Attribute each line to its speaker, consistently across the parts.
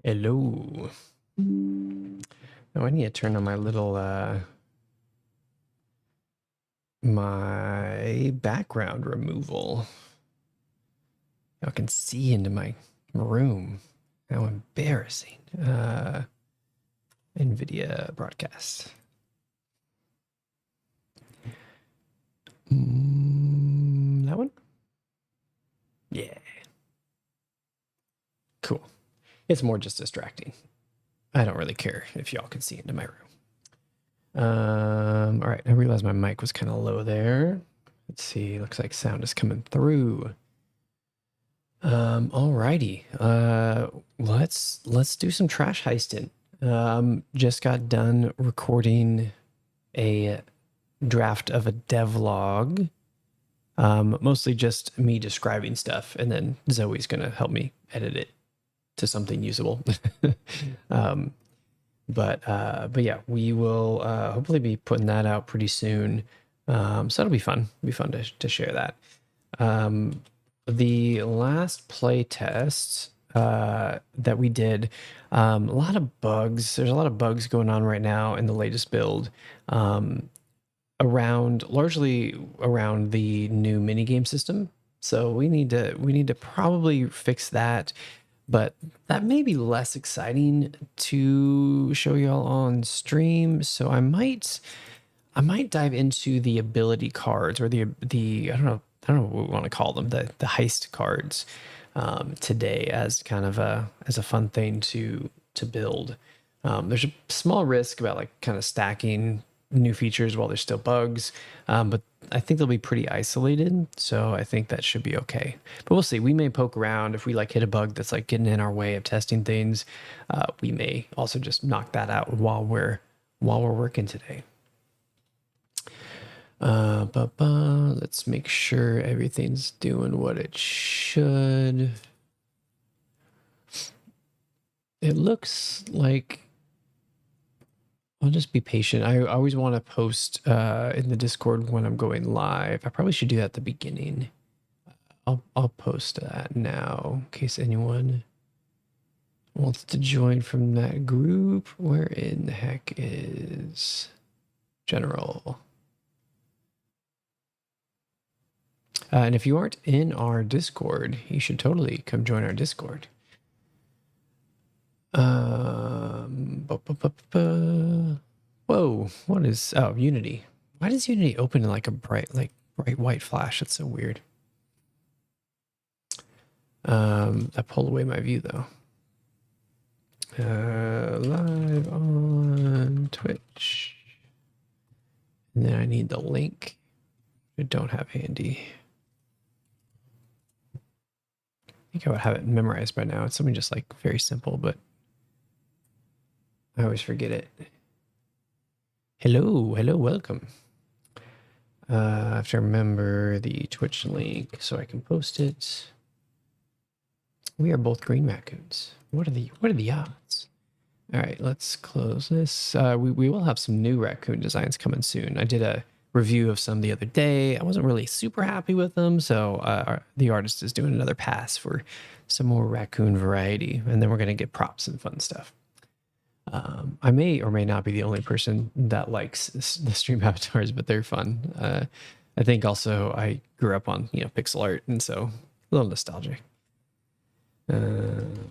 Speaker 1: Hello. Oh, I need to turn on my little my background removal. Y'all can see into my room. How embarrassing. NVIDIA broadcast. That one? Yeah. Cool. It's more just distracting. I don't really care if y'all can see into my room. All right, I realized my mic was kind of low there. Let's see, looks like sound is coming through. Alrighty. Let's do some trash heisting. Just got done recording a draft of a devlog. Mostly just me describing stuff, and then Zoe's gonna help me edit it to something usable. um, but yeah, we will hopefully be putting that out pretty soon. So it'll be fun. It'll be fun to share that. The last play test that we did, a lot of bugs. There's a lot of bugs going on right now in the latest build, largely around the new minigame system. So we need to probably fix that, but that may be less exciting to show y'all on stream. So I might dive into the ability cards, or the I don't know what we want to call them, the heist cards, today, as kind of a fun thing to build. There's a small risk about like kind of stacking new features while there's still bugs, but I think they'll be pretty isolated, so I think that should be okay. But we'll see. We may poke around if we like hit a bug that's like getting in our way of testing things. We may also just knock that out while we're working today. Let's make sure everything's doing what it should. It looks like I'll just be patient. I always want to post in the Discord when I'm going live. I probably should do that at the beginning. I'll post that now in case anyone wants to join from that group. Where in the heck is General? And if you aren't in our Discord, you should totally come join our Discord. Whoa, what is, oh, Unity. Why does Unity open in like a bright white flash? That's so weird. I pulled away my view though. Live on Twitch. And then I need the link. I don't have handy. I think I would have it memorized by now. It's something just like very simple, but I always forget it. Hello, welcome. I have to remember the Twitch link so I can post it. We are both green raccoons. What are the odds? All right, let's close this. We will have some new raccoon designs coming soon. I did a review of some the other day. I wasn't really super happy with them, so the artist is doing another pass for some more raccoon variety, and then we're gonna get props and fun stuff. I may or may not be the only person that likes the stream avatars, but they're fun. I think also I grew up on pixel art, and so a little nostalgic. I'm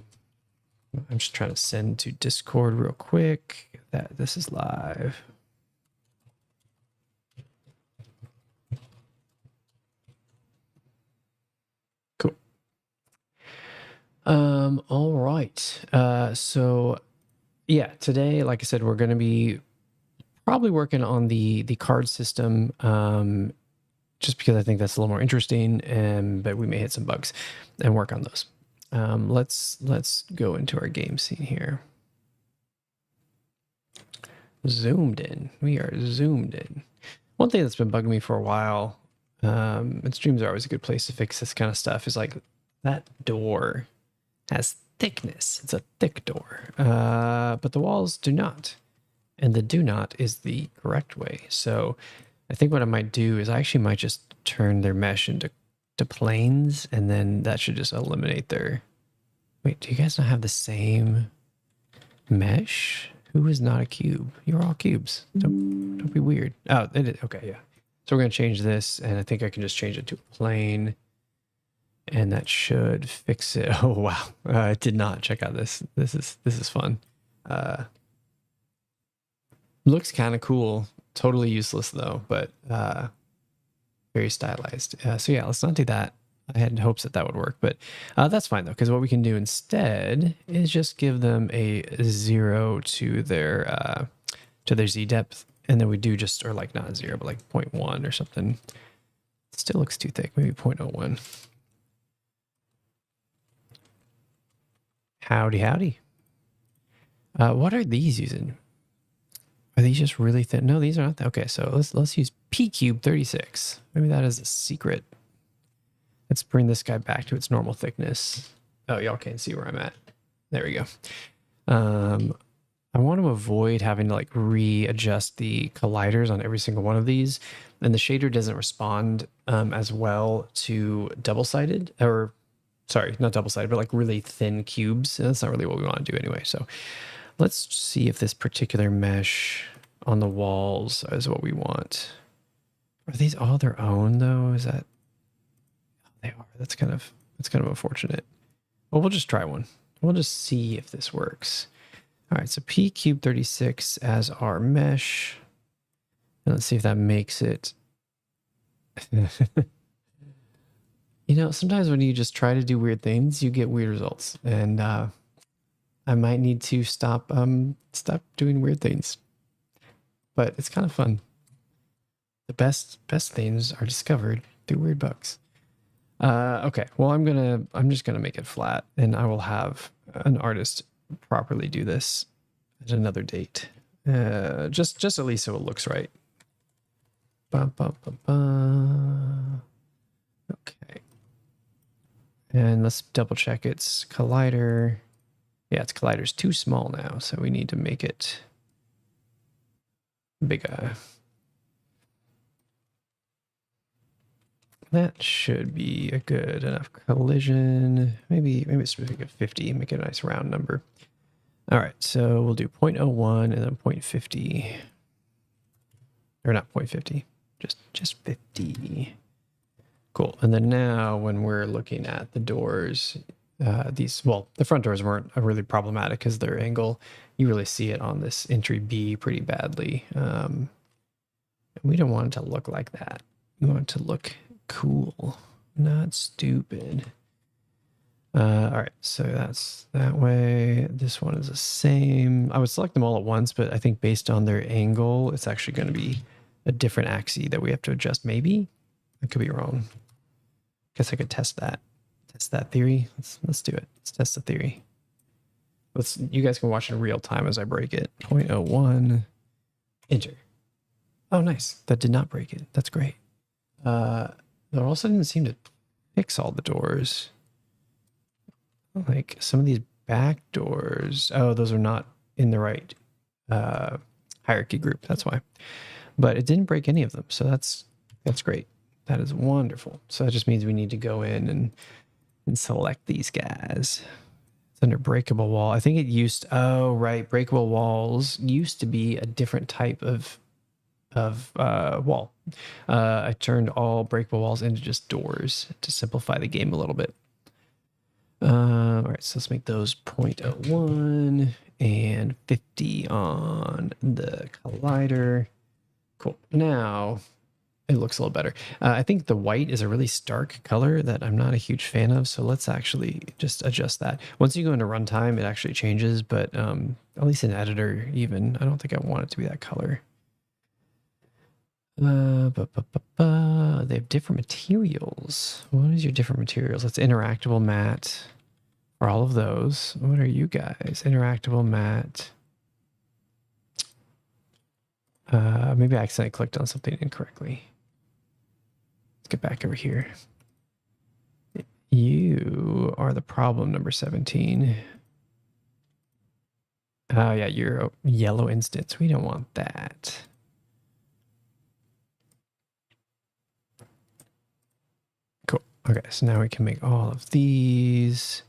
Speaker 1: just trying to send to Discord real quick that this is live. Cool. All right. So yeah, today, like I said, we're going to be probably working on the card system, just because I think that's a little more interesting, but we may hit some bugs and work on those. Let's go into our game scene here. Zoomed in. We are zoomed in. One thing that's been bugging me for a while, and streams are always a good place to fix this kind of stuff, is like that door has thickness. It's a thick door, but the walls do not. And the do not is the correct way. So I think what I might do is I actually might just turn their mesh into planes, and then that should just eliminate their... Wait, do you guys not have the same Mesh? Who is not a cube? You're all cubes. Don't be weird. Oh, it is. Okay, yeah. So we're going to change this, and I think I can just change it to a plane. And that should fix it. Oh, wow. I did not check out this. This is fun. Looks kind of cool. Totally useless, though, but very stylized. So yeah, let's not do that. I had hopes that that would work, but that's fine though, because what we can do instead is just give them a 0 to their Z depth, and then we do just, or like not 0, but like 0.1 or something. It still looks too thick, maybe 0.01. Howdy, howdy. What are these using? Are these just really thin? No, these are not. Okay, so let's use P cube 36. Maybe that is a secret. Let's bring this guy back to its normal thickness. Oh, y'all can't see where I'm at. There we go. I want to avoid having to like readjust the colliders on every single one of these. And the shader doesn't respond as well to double-sided, or sorry, not double-sided, but like really thin cubes. And that's not really what we want to do anyway. So let's see if this particular mesh on the walls is what we want. Are these all their own though? Is that... They are. That's kind of unfortunate. Well, we'll just try one. We'll just see if this works. All right, so P cube 36 as our mesh. And let's see if that makes it. You know, sometimes when you just try to do weird things, you get weird results. And I might need to stop doing weird things. But it's kind of fun. The best things are discovered through weird bugs. Okay, well, I'm just gonna make it flat, and I will have an artist properly do this at another date. Just at least so it looks right. Okay, and let's double check its collider. Yeah, its collider's too small now, so we need to make it bigger. That should be a good enough collision. Maybe it's make it 50, make it a nice round number. All right, so we'll do 0.01 and then 0.50. Or not 0.50, just 50. Cool. And then now when we're looking at the doors, the front doors weren't really problematic because their angle, you really see it on this entry B pretty badly. We don't want it to look like that. We want it to look cool, not stupid. All right, so that's that way. This one is the same. I would select them all at once, but I think based on their angle, it's actually going to be a different axis that we have to adjust. Maybe I could be wrong. Guess I could test that. Test that theory. Let's do it. Let's test the theory. You guys can watch in real time as I break it. 0.01. Enter. Oh, nice. That did not break it. That's great. It also didn't seem to fix all the doors. Like some of these back doors. Oh, those are not in the right hierarchy group. That's why. But it didn't break any of them. So that's great. That is wonderful. So that just means we need to go in and select these guys. It's under breakable wall. I think it used... Oh, right. Breakable walls used to be a different type of wall. I turned all breakable walls into just doors to simplify the game a little bit. All right, so let's make those 0.01 and 50 on the collider. Cool. Now it looks a little better. I think the white is a really stark color that I'm not a huge fan of, so let's actually just adjust that. Once you go into runtime, it actually changes, but at least in editor even, I don't think I want it to be that color. They have different materials. What is your different materials? That's interactable matte for all of those. What are you guys? Interactable matte. Maybe I accidentally clicked on something incorrectly. Let's get back over here. You are the problem, number 17. Oh yeah, you're a yellow instance. We don't want that. Cool. Okay, so now we can make all of these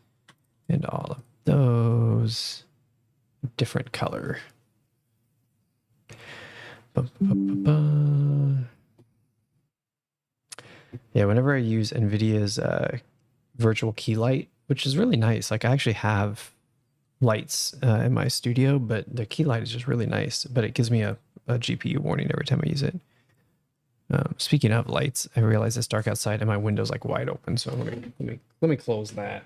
Speaker 1: and all of those different color. Ba-ba-ba-ba. Yeah, whenever I use NVIDIA's virtual key light, which is really nice. Like I actually have lights in my studio, but the key light is just really nice. But it gives me a GPU warning every time I use it. Speaking of lights, I realize it's dark outside and my window's like wide open. So let me close that.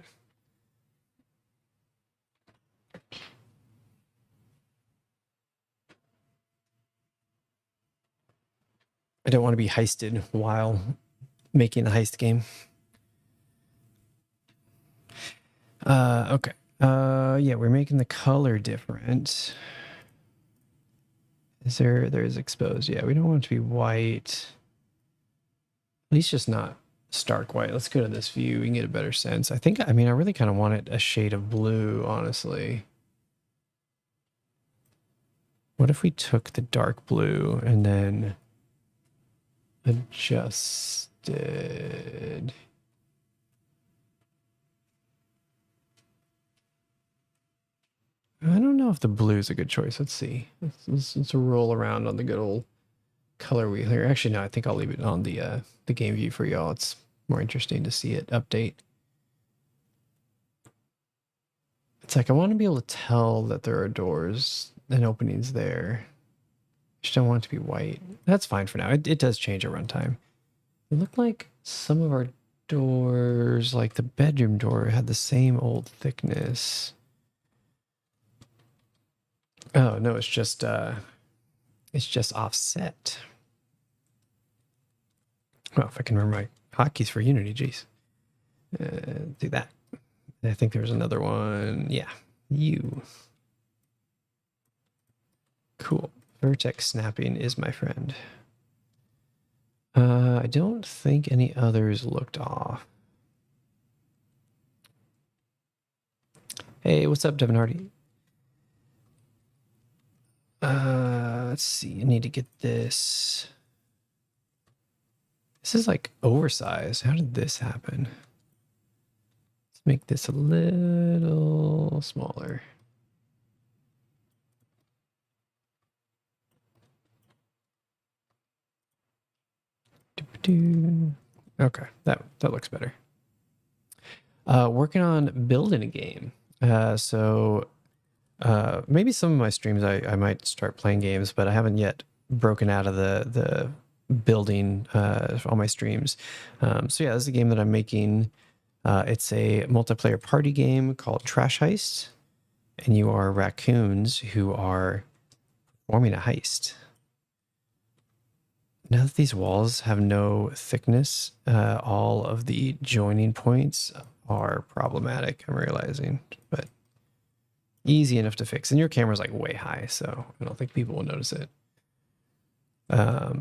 Speaker 1: I don't want to be heisted while making the heist game. Okay. Yeah, we're making the color different. There's exposed. Yeah, we don't want it to be white. At least just not stark white. Let's go to this view. We can get a better sense. I mean, I really kind of want it a shade of blue, honestly. What if we took the dark blue and then adjusted? I don't know if the blue is a good choice. Let's see. Let's roll around on the good old color wheel here. Actually, no, I think I'll leave it on the game view for y'all. It's more interesting to see it update. It's like I want to be able to tell that there are doors and openings there. Just don't want it to be white. That's fine for now. It does change at runtime. It looked like some of our doors, like the bedroom door, had the same old thickness. Oh no, it's just offset. Well, if I can remember my hotkeys for Unity, geez. Do that. I think there's another one. Yeah, you. Cool. Vertex snapping is my friend. I don't think any others looked off. Hey, what's up, Devin Hardy? Let's see. I need to get this. This is like oversized. How did this happen? Let's make this a little smaller. Okay, that looks better. Working on building a game. Maybe some of my streams I might start playing games, but I haven't yet broken out of the building on my streams. So yeah, this is a game that I'm making. It's a multiplayer party game called Trash Heist, and you are raccoons who are forming a heist. Now that these walls have no thickness, all of the joining points are problematic, I'm realizing, but easy enough to fix. And your camera's like way high, so I don't think people will notice it. But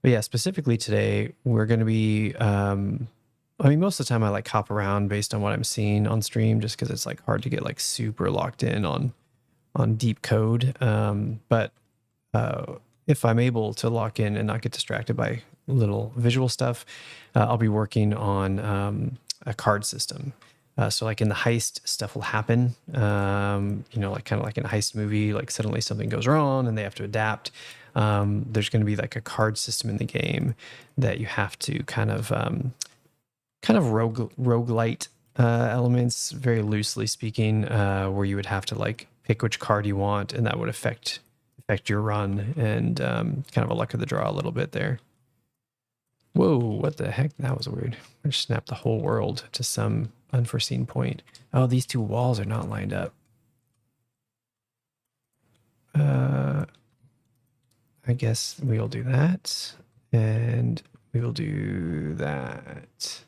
Speaker 1: yeah, specifically today, we're going to be, I mean, most of the time I like hop around based on what I'm seeing on stream, just because it's like hard to get like super locked in on deep code. But if I'm able to lock in and not get distracted by little visual stuff, I'll be working on a card system. So like in the heist, stuff will happen, like kind of like in a heist movie, like suddenly something goes wrong and they have to adapt. There's going to be like a card system in the game that you have to kind of roguelite elements, very loosely speaking, where you would have to like pick which card you want, and that would affect your run, and kind of a luck of the draw a little bit there. Whoa, what the heck? That was weird. I just snapped the whole world to some unforeseen point. Oh, these two walls are not lined up. I guess we'll do that, and we will do that.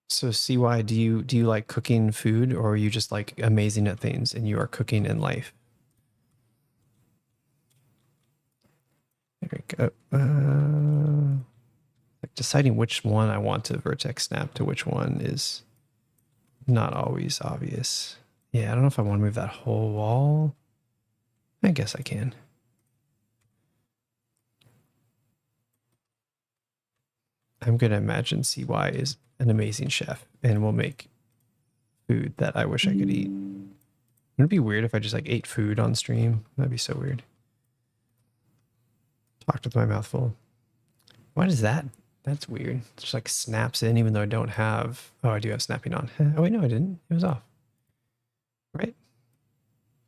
Speaker 1: So CY, do you like cooking food, or are you just like amazing at things and you are cooking in life? There we go. Like deciding which one I want to vertex snap to which one is not always obvious. Yeah, I don't know if I want to move that whole wall. I guess I can. I'm going to imagine CY is an amazing chef and will make food that I wish I could eat. Wouldn't it be weird if I just like ate food on stream? That'd be so weird. Talked with my mouth full. What is that? That's weird. It just like snaps in even though I don't have... Oh, I do have snapping on. Oh, wait, no, I didn't. It was off. Right?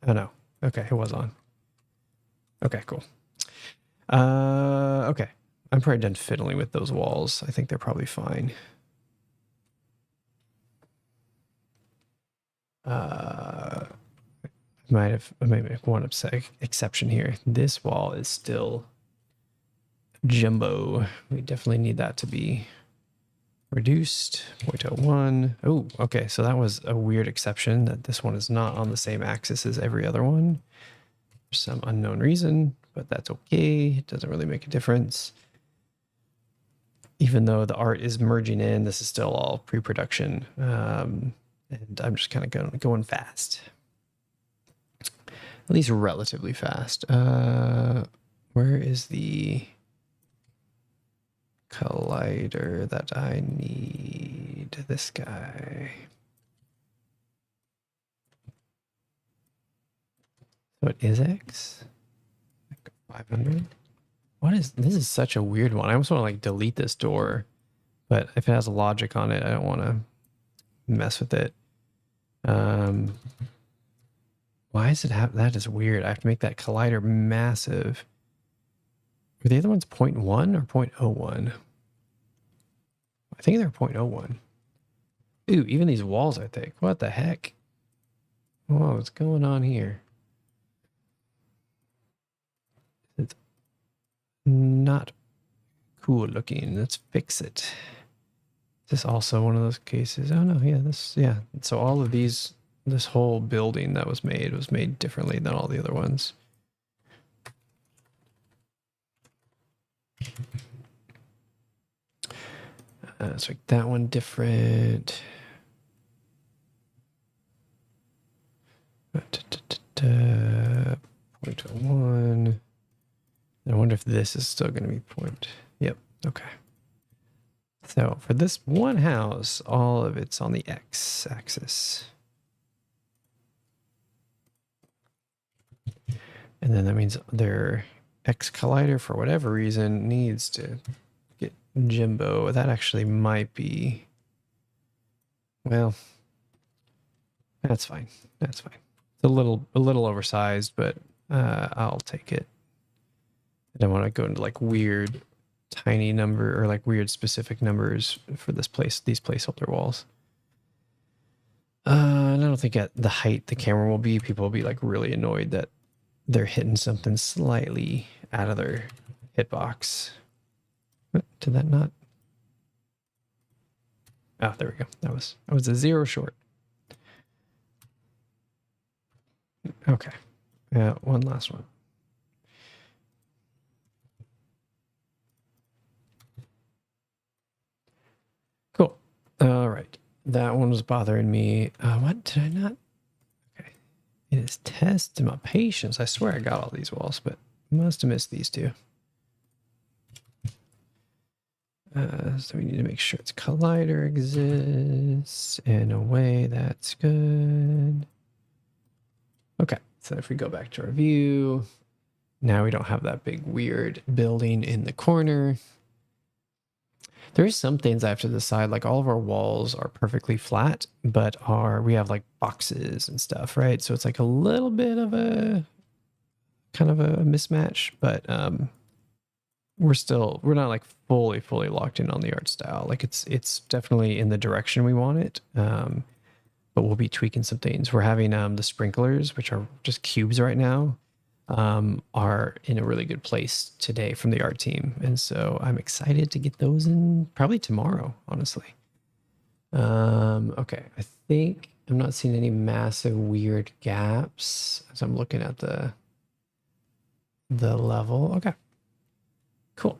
Speaker 1: Oh, no. Okay, it was on. Okay, cool. Okay. I'm probably done fiddling with those walls. I think they're probably fine. I might make one exception here. This wall is still jumbo. We definitely need that to be reduced. 0.01. Oh, okay. So that was a weird exception that this one is not on the same axis as every other one for some unknown reason, but that's okay. It doesn't really make a difference. Even though the art is merging in, this is still all pre-production. And I'm just kind of going fast. At least relatively fast. Where is the collider that I need? This guy. So it is X? 500? What is this? Is such a weird one. I almost want to like delete this door, but if it has a logic on it, I don't want to mess with it. Why does it have that? Is weird. I have to make that collider massive. Were the other ones 0.1 or 0.01? I think they're 0.01. Ooh, even these walls are thick. What the heck? Whoa, what's going on here? It's not cool looking. Let's fix it. Is this also one of those cases? Oh no, yeah. So all of these, this whole building that was made differently than all the other ones. Let's make that one different. 0.01. I wonder if this is still going to be point. Yep. Okay. So for this one house, all of it's on the X axis. And then that means their X collider, for whatever reason, needs to get jumbo. That actually might be... Well, that's fine. That's fine. It's a little oversized, but I'll take it. I don't want to go into like weird tiny number or like weird specific numbers for this place, these placeholder walls. And I don't think at the height the camera will be, people will be like really annoyed that they're hitting something slightly out of their hitbox. Did that not? Oh, there we go. That was a 0 short. Okay. One last one. Cool. All right. That one was bothering me. What did I not? Okay. It is test my patience. I swear I got all these walls, but must have missed these two. So we need to make sure its collider exists in a way that's good. Okay, so if we go back to our view, now we don't have that big weird building in the corner. There is some things I have to decide, like all of our walls are perfectly flat, but we have like boxes and stuff, right? So it's like a little bit of a kind of a mismatch, but we're not like fully locked in on the art style. Like it's definitely in the direction we want it. But we'll be tweaking some things. We're having the sprinklers, which are just cubes right now, are in a really good place today from the art team. And so I'm excited to get those in probably tomorrow, honestly. Okay, I think I'm not seeing any massive weird gaps as I'm looking at the level. Okay, cool.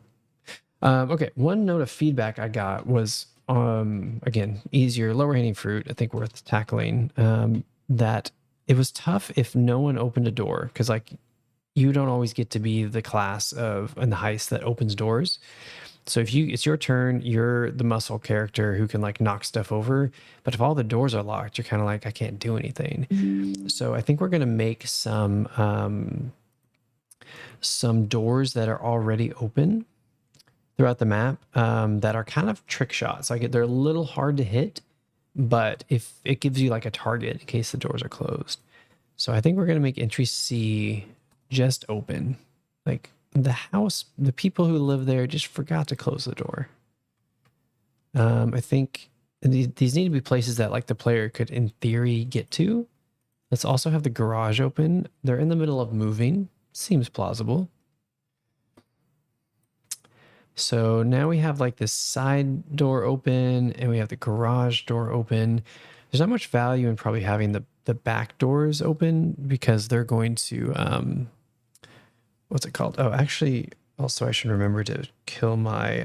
Speaker 1: Okay, one note of feedback I got was, again, easier, lower hanging fruit, I think worth tackling, that it was tough if no one opened a door, because like you don't always get to be the class in the heist that opens doors. So if it's your turn, you're the muscle character who can like knock stuff over. But if all the doors are locked, you're kind of like, I can't do anything. So I think we're gonna make some doors that are already open throughout the map that are kind of trick shots. Like they're a little hard to hit, but if it gives you like a target in case the doors are closed. So I think we're going to make entry C just open. Like the house, the people who live there just forgot to close the door. I think these need to be places that like the player could in theory get to. Let's also have the garage open. They're in the middle of moving. Seems plausible. So now we have like this side door open and we have the garage door open. There's not much value in probably having the back doors open because they're going to, what's it called? Oh, actually, also I should remember to kill my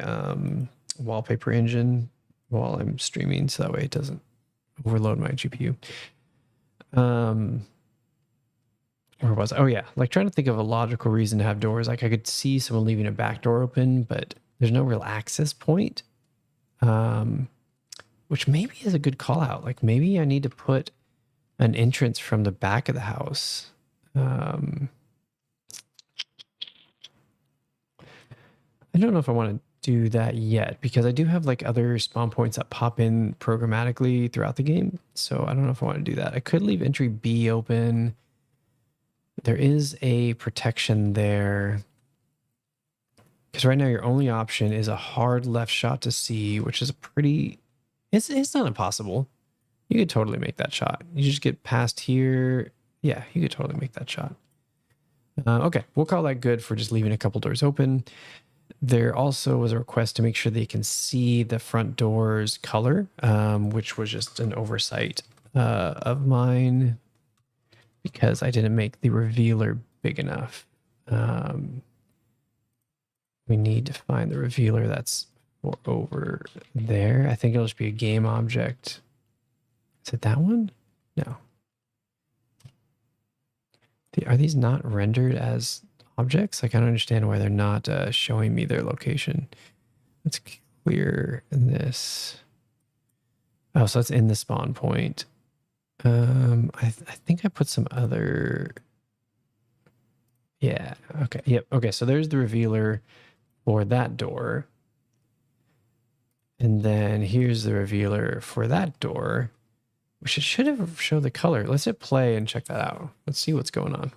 Speaker 1: wallpaper engine while I'm streaming so that way it doesn't overload my GPU. Where was I? Oh yeah, like trying to think of a logical reason to have doors. Like I could see someone leaving a back door open, but there's no real access point. Which maybe is a good call out. Like maybe I need to put an entrance from the back of the house. I don't know if I want to do that yet because I do have like other spawn points that pop in programmatically throughout the game. So I don't know if I want to do that. I could leave entry B open. There is a protection there. Because right now your only option is a hard left shot to C, which is a pretty... It's not impossible. You could totally make that shot. You just get past here. Yeah, you could totally make that shot. Okay, we'll call that good for just leaving a couple doors open. There also was a request to make sure they can see the front door's color, which was just an oversight of mine because I didn't make the revealer big enough. We need to find the revealer that's over there. I think it'll just be a game object. Is it that one? No. Are these not rendered as objects? Like I don't understand why they're not showing me their location. Let's clear this. Oh, so that's in the spawn point. I think I put some other... Yeah, okay. Yep, okay, so there's the revealer for that door. And then here's the revealer for that door, which it should have showed the color. Let's hit play and check that out. Let's see what's going on.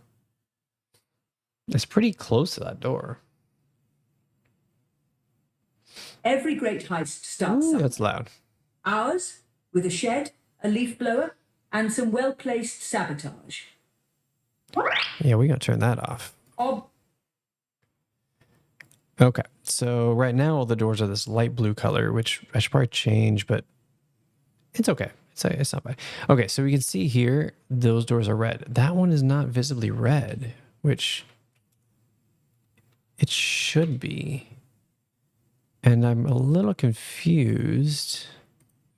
Speaker 1: It's pretty close to that door.
Speaker 2: Every great heist starts.
Speaker 1: Ooh, that's loud.
Speaker 2: Ours, with a shed, a leaf blower, and some well-placed sabotage.
Speaker 1: Yeah, we're going to turn that off. Okay, so right now all the doors are this light blue color, which I should probably change, but it's okay. It's not bad. Okay, so we can see here, those doors are red. That one is not visibly red, which it should be. And I'm a little confused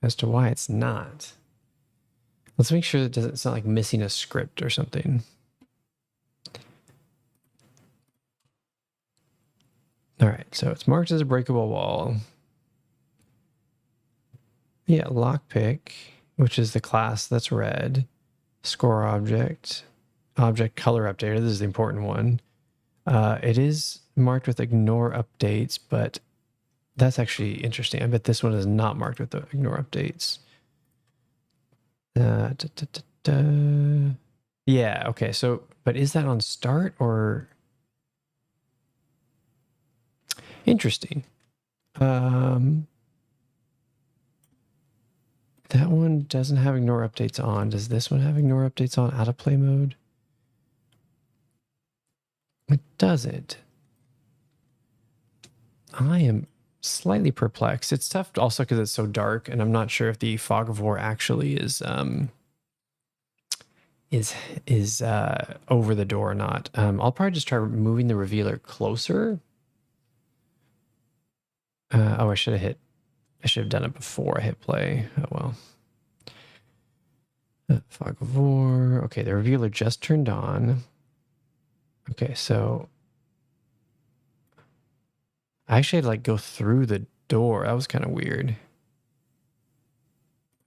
Speaker 1: as to why it's not. Let's make sure that it's not like missing a script or something. All right, so it's marked as a breakable wall. Yeah, lockpick, which is the class that's red. Score object, object color updater. This is the important one. It is marked with ignore updates, but that's actually interesting. I bet this one is not marked with the ignore updates. Yeah, okay, so, but is that on start or... Interesting. That one doesn't have ignore updates on. Does this one have ignore updates on out of play mode? It doesn't. I am slightly perplexed. It's tough also because it's so dark, and I'm not sure if the fog of war actually is over the door or not. I'll probably just try moving the revealer closer. Oh, I should have done it before I hit play. Oh well. Fog of war. Okay, the revealer just turned on. Okay, so I actually had to like go through the door. That was kind of weird.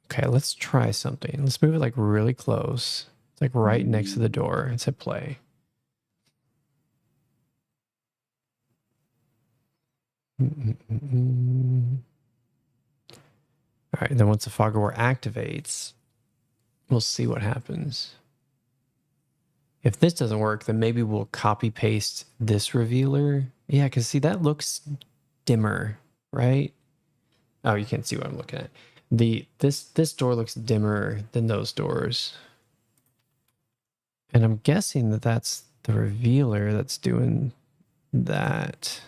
Speaker 1: Okay, let's try something. Let's move it like really close. It's like right next to the door. It's hit play. All right, then once the fog of war activates, we'll see what happens. If this doesn't work, then maybe we'll copy paste this revealer. Yeah, because see, that looks dimmer, right? Oh, you can't see what I'm looking at. This door looks dimmer than those doors. And I'm guessing that that's the revealer that's doing that.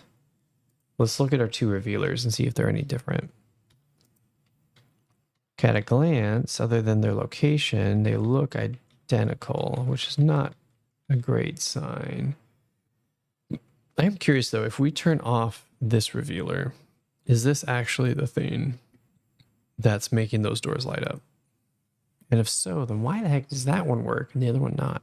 Speaker 1: Let's look at our two revealers and see if they're any different. Okay, at a glance, other than their location, they look identical, which is not a great sign. I am curious though, if we turn off this revealer, is this actually the thing that's making those doors light up? And if so, then why the heck does that one work and the other one not?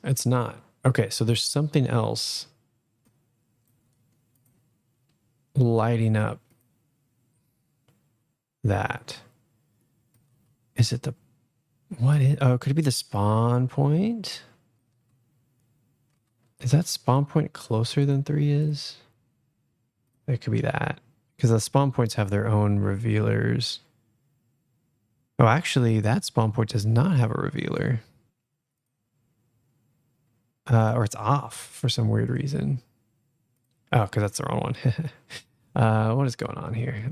Speaker 1: It's not. Okay, so there's something else lighting up that. Is it the, what is, oh, could it be the spawn point? Is that spawn point closer than 3 is? It could be that. Because the spawn points have their own revealers. Oh, actually, that spawn point does not have a revealer. Or it's off for some weird reason. Oh, because that's the wrong one. What is going on here?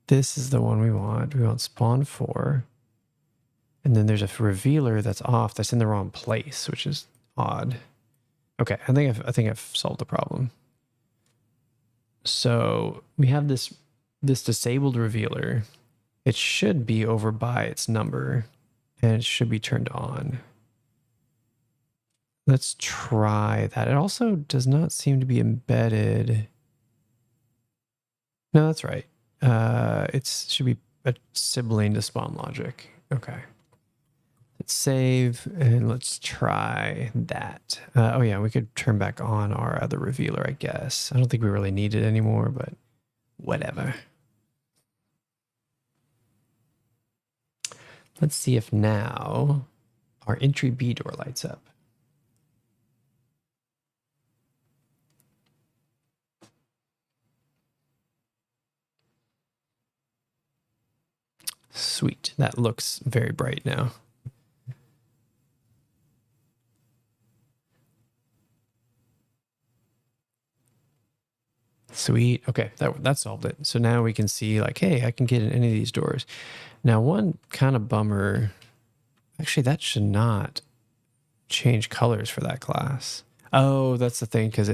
Speaker 1: This is the one we want. We want spawn 4. And then there's a revealer that's off that's in the wrong place, which is odd. Okay, I think I've solved the problem. So we have this disabled revealer. It should be over by its number, and it should be turned on. Let's try that. It also does not seem to be embedded. No, that's right. It should be a sibling to spawn logic. Okay. Let's save and let's try that. Oh yeah, we could turn back on our other revealer, I guess. I don't think we really need it anymore, but whatever. Let's see if now our entry B door lights up. Sweet. That looks very bright now. Sweet. Okay, that solved it. So now we can see like, hey, I can get in any of these doors. Now, one kind of bummer. Actually, that should not change colors for that class. Oh, that's the thing, because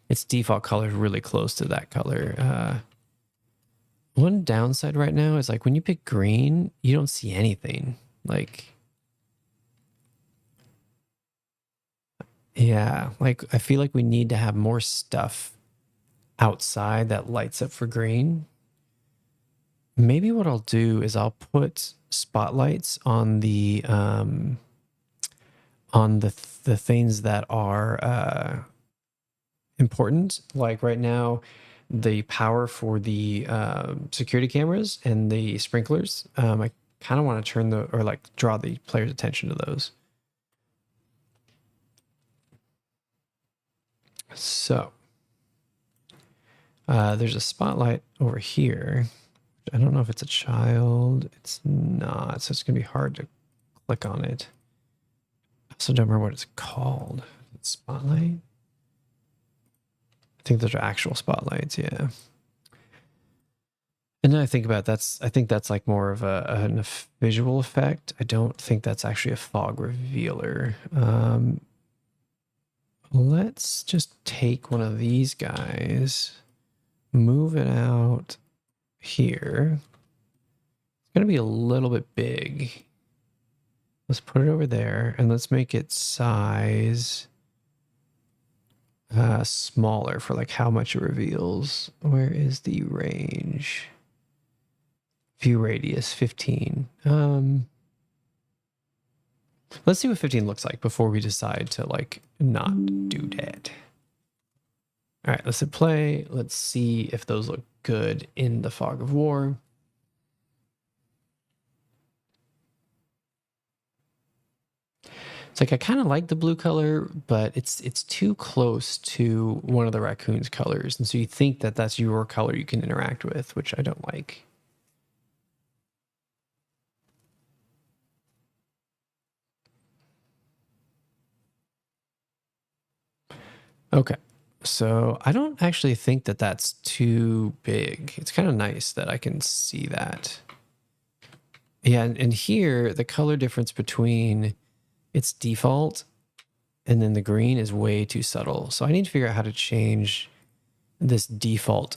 Speaker 1: its default color is really close to that color. One downside right now is like when you pick green, you don't see anything. Like, yeah, like I feel like we need to have more stuff outside that lights up for green. Maybe what I'll do is I'll put spotlights on the things that are important. Like right now, the power for the security cameras and the sprinklers. I kind of want to turn or like draw the player's attention to those. So there's a spotlight over here. I don't know if it's a child. It's not, so it's gonna be hard to click on it. I also don't remember what it's called. It's spotlight. I think those are actual spotlights, yeah. And then I think about I think that's like more of a visual effect. I don't think that's actually a fog revealer. Let's just take one of these guys, move it out here. It's going to be a little bit big. Let's put it over there and let's make it size smaller for like how much it reveals. Where is the range? View radius 15. Let's see what 15 looks like before we decide to like not do that. All right, let's hit play. Let's see if those look good in the fog of war. It's like I kind of like the blue color, but it's too close to one of the raccoon's colors, and so you think that that's your color you can interact with, which I don't like. Okay, so I don't actually think that that's too big. It's kind of nice that I can see that. Yeah, and here the color difference between its default and then the green is way too subtle. So I need to figure out how to change this default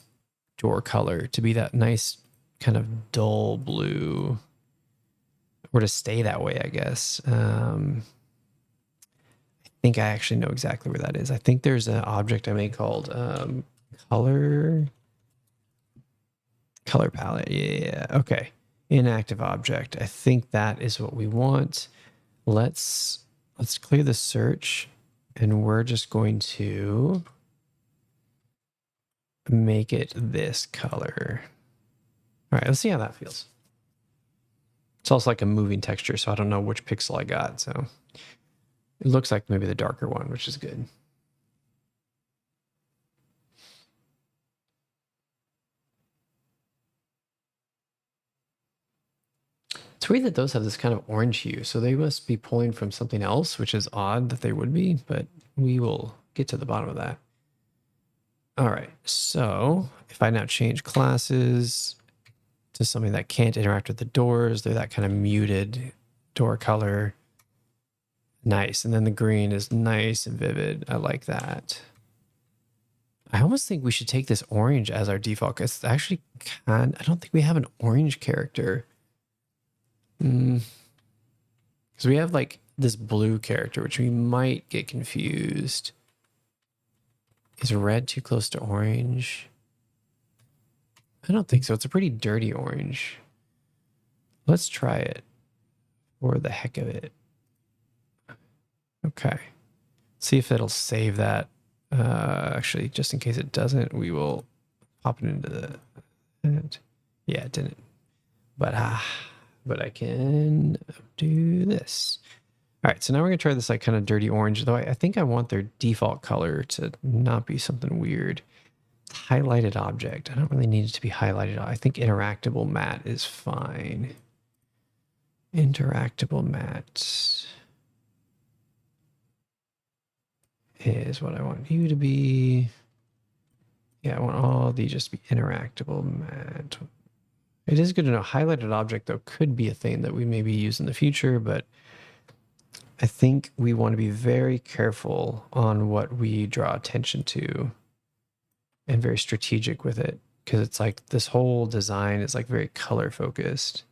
Speaker 1: door color to be that nice kind of dull blue, or to stay that way, I guess. I think I actually know exactly where that is. I think there's an object I made called color palette. Yeah, okay. Inactive object. I think that is what we want. Let's clear the search, and we're just going to make it this color. All right, let's see how that feels. It's also like a moving texture, so I don't know which pixel I got. So it looks like maybe the darker one, which is good. It's weird that those have this kind of orange hue, so they must be pulling from something else, which is odd that they would be, but we will get to the bottom of that. All right, so if I now change classes to something that can't interact with the doors, they're that kind of muted door color. Nice. And then the green is nice and vivid. I like that. I almost think we should take this orange as our default, because actually I don't think we have an orange character. Because we have like this blue character, which we might get confused. Is red too close to orange? I don't think so. It's a pretty dirty orange. Let's try it for the heck of it. Okay. See if it'll save that. Actually, just in case it doesn't, we will pop it into the... Yeah, it didn't. But I can do this. All right, so now we're gonna try this like kind of dirty orange, though I think I want their default color to not be something weird. Highlighted object. I don't really need it to be highlighted. I think interactable matte is fine. Interactable matte is what I want you to be. Yeah, I want all these just to be interactable matte. It is good to know highlighted object, though, could be a thing that we maybe use in the future, but I think we want to be very careful on what we draw attention to and very strategic with it, because it's like this whole design is like very color focused.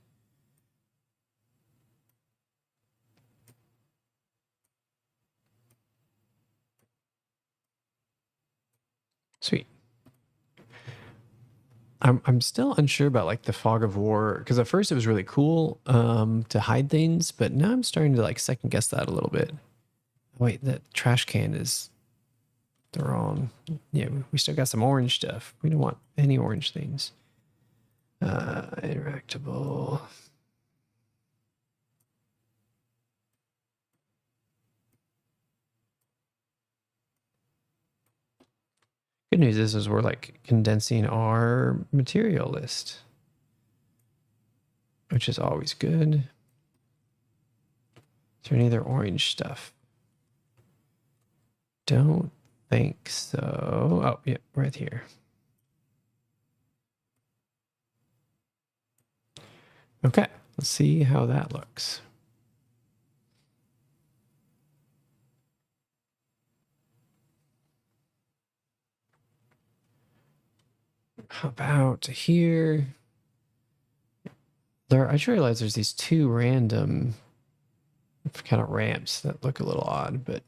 Speaker 1: Sweet. I'm still unsure about like the fog of war, because at first it was really cool to hide things, but now I'm starting to like second guess that a little bit. Wait, that trash can is the wrong. Yeah, we still got some orange stuff. We don't want any orange things. Interactable. Good news is we're like condensing our material list, which is always good. Is there any other orange stuff? Don't think so. Oh, yeah, right here. Okay, let's see how that looks. How about here? I just realized there's these two random kind of ramps that look a little odd, but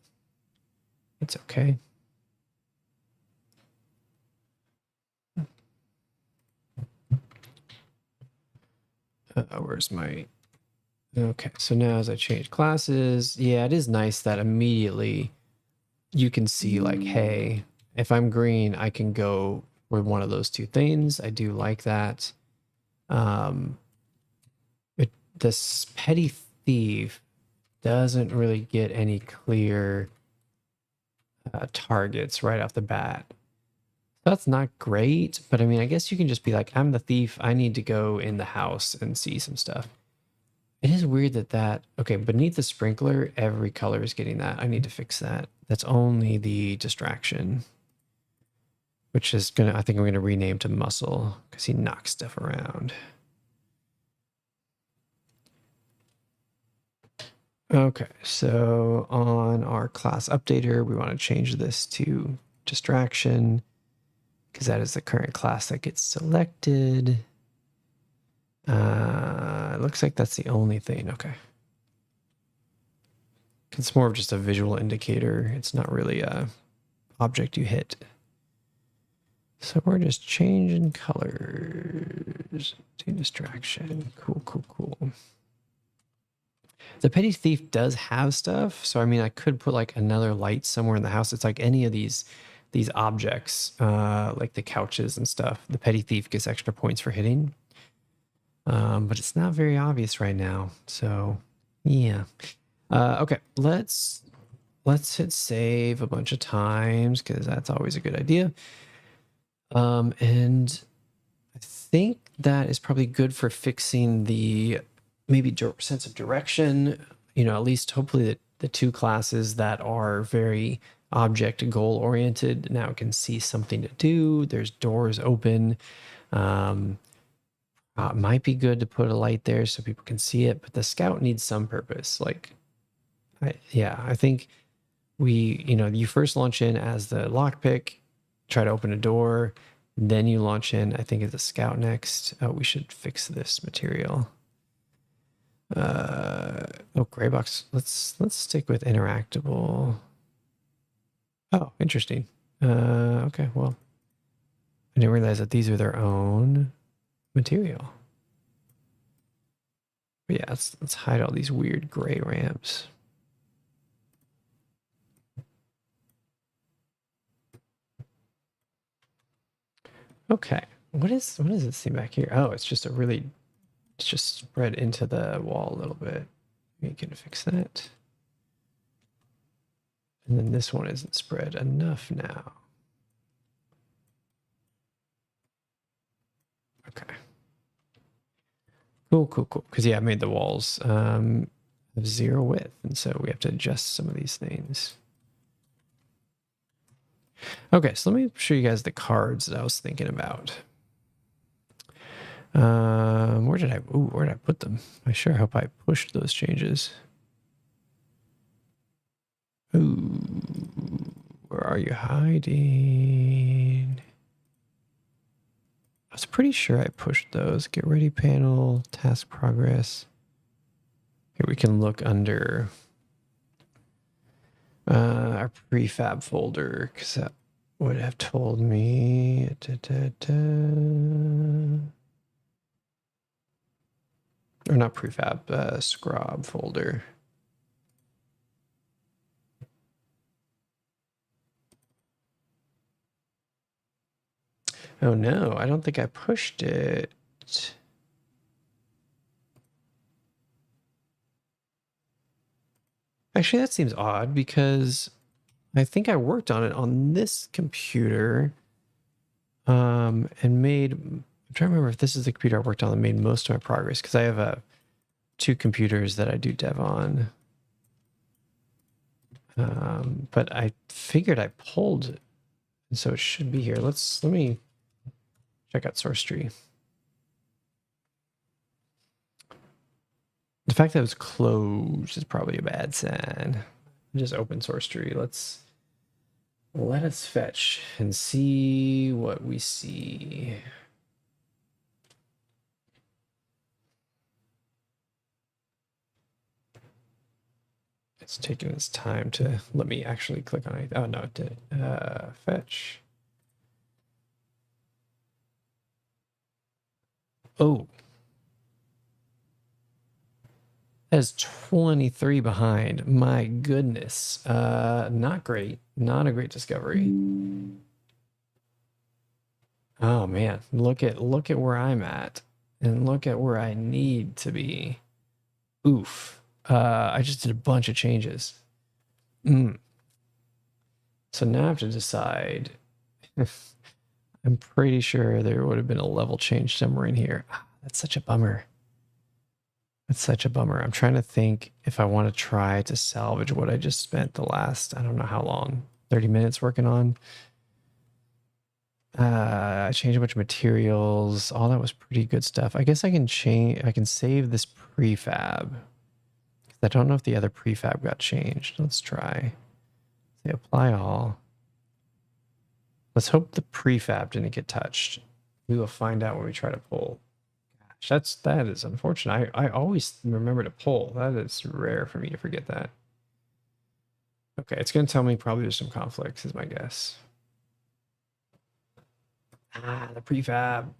Speaker 1: it's okay. Where's my... Okay, so now as I change classes, yeah, it is nice that immediately you can see like, hey, if I'm green, I can go with one of those two things. I do like that. Um, this petty thief doesn't really get any clear targets right off the bat. That's not great, but I mean, I guess you can just be like, I'm the thief. I need to go in the house and see some stuff. It is weird that, okay, beneath the sprinkler, every color is getting that. I need to fix that. That's only the distraction, which is gonna, I think I'm gonna rename to muscle because he knocks stuff around. Okay, so on our class updater, we want to change this to distraction because that is the current class that gets selected. It looks like that's the only thing. Okay. It's more of just a visual indicator. It's not really a object you hit. So we're just changing colors to distraction. Cool, cool, cool. The petty thief does have stuff. So, I mean, I could put like another light somewhere in the house. It's like any of these objects, like the couches and stuff. The petty thief gets extra points for hitting. But it's not very obvious right now. So, yeah. Okay, let's hit save a bunch of times because that's always a good idea. And I think that is probably good for fixing the maybe sense of direction. You know, at least hopefully the two classes that are very object goal oriented now can see something to do. There's doors open. It might be good to put a light there so people can see it, but the scout needs some purpose. Like, I think you first launch in as the lockpick, try to open a door, then you launch in, I think, as a scout next. Oh, we should fix this material. Gray box. Let's stick with interactable. Oh, interesting. Okay, well, I didn't realize that these are their own material. But yeah, let's hide all these weird gray ramps. Okay, what is it seem back here? Oh, it's just spread into the wall a little bit. We can fix that. And then this one isn't spread enough now. Okay. Cool. Because yeah, I made the walls have 0 width, and so we have to adjust some of these things. Okay, so let me show you guys the cards that I was thinking about. Where did I put them? I sure hope I pushed those changes. Ooh, where are you hiding? I was pretty sure I pushed those. Get ready panel, task progress. Here we can look under our prefab folder because that would have told me. Or not prefab, scrob folder. Oh no, I don't think I pushed it. Actually, that seems odd because I think I worked on it on this computer and made, I'm trying to remember if this is the computer I worked on that made most of my progress because I have 2 computers that I do dev on. But I figured I pulled it, and so it should be here. Let me check out source tree. The fact that it was closed is probably a bad sign. Just open source tree. Let us fetch and see what we see. It's taking its time to let me actually click on it. Oh no, it did. Fetch. Oh. That is 23 behind. My goodness. Not great. Not a great discovery. Oh man, look at where I'm at and look at where I need to be. Oof. I just did a bunch of changes. So now I have to decide. I'm pretty sure there would have been a level change somewhere in here. That's such a bummer. That's such a bummer. I'm trying to think if I want to try to salvage what I just spent the last, I don't know how long, 30 minutes working on. I changed a bunch of materials. All that was pretty good stuff. I guess I can save this prefab. I don't know if the other prefab got changed. Let's try. Say apply all. Let's hope the prefab didn't get touched. We will find out when we try to pull. Gosh, that is unfortunate. I always remember to pull. That is rare for me to forget that. Okay, it's going to tell me probably there's some conflicts, is my guess. The prefab.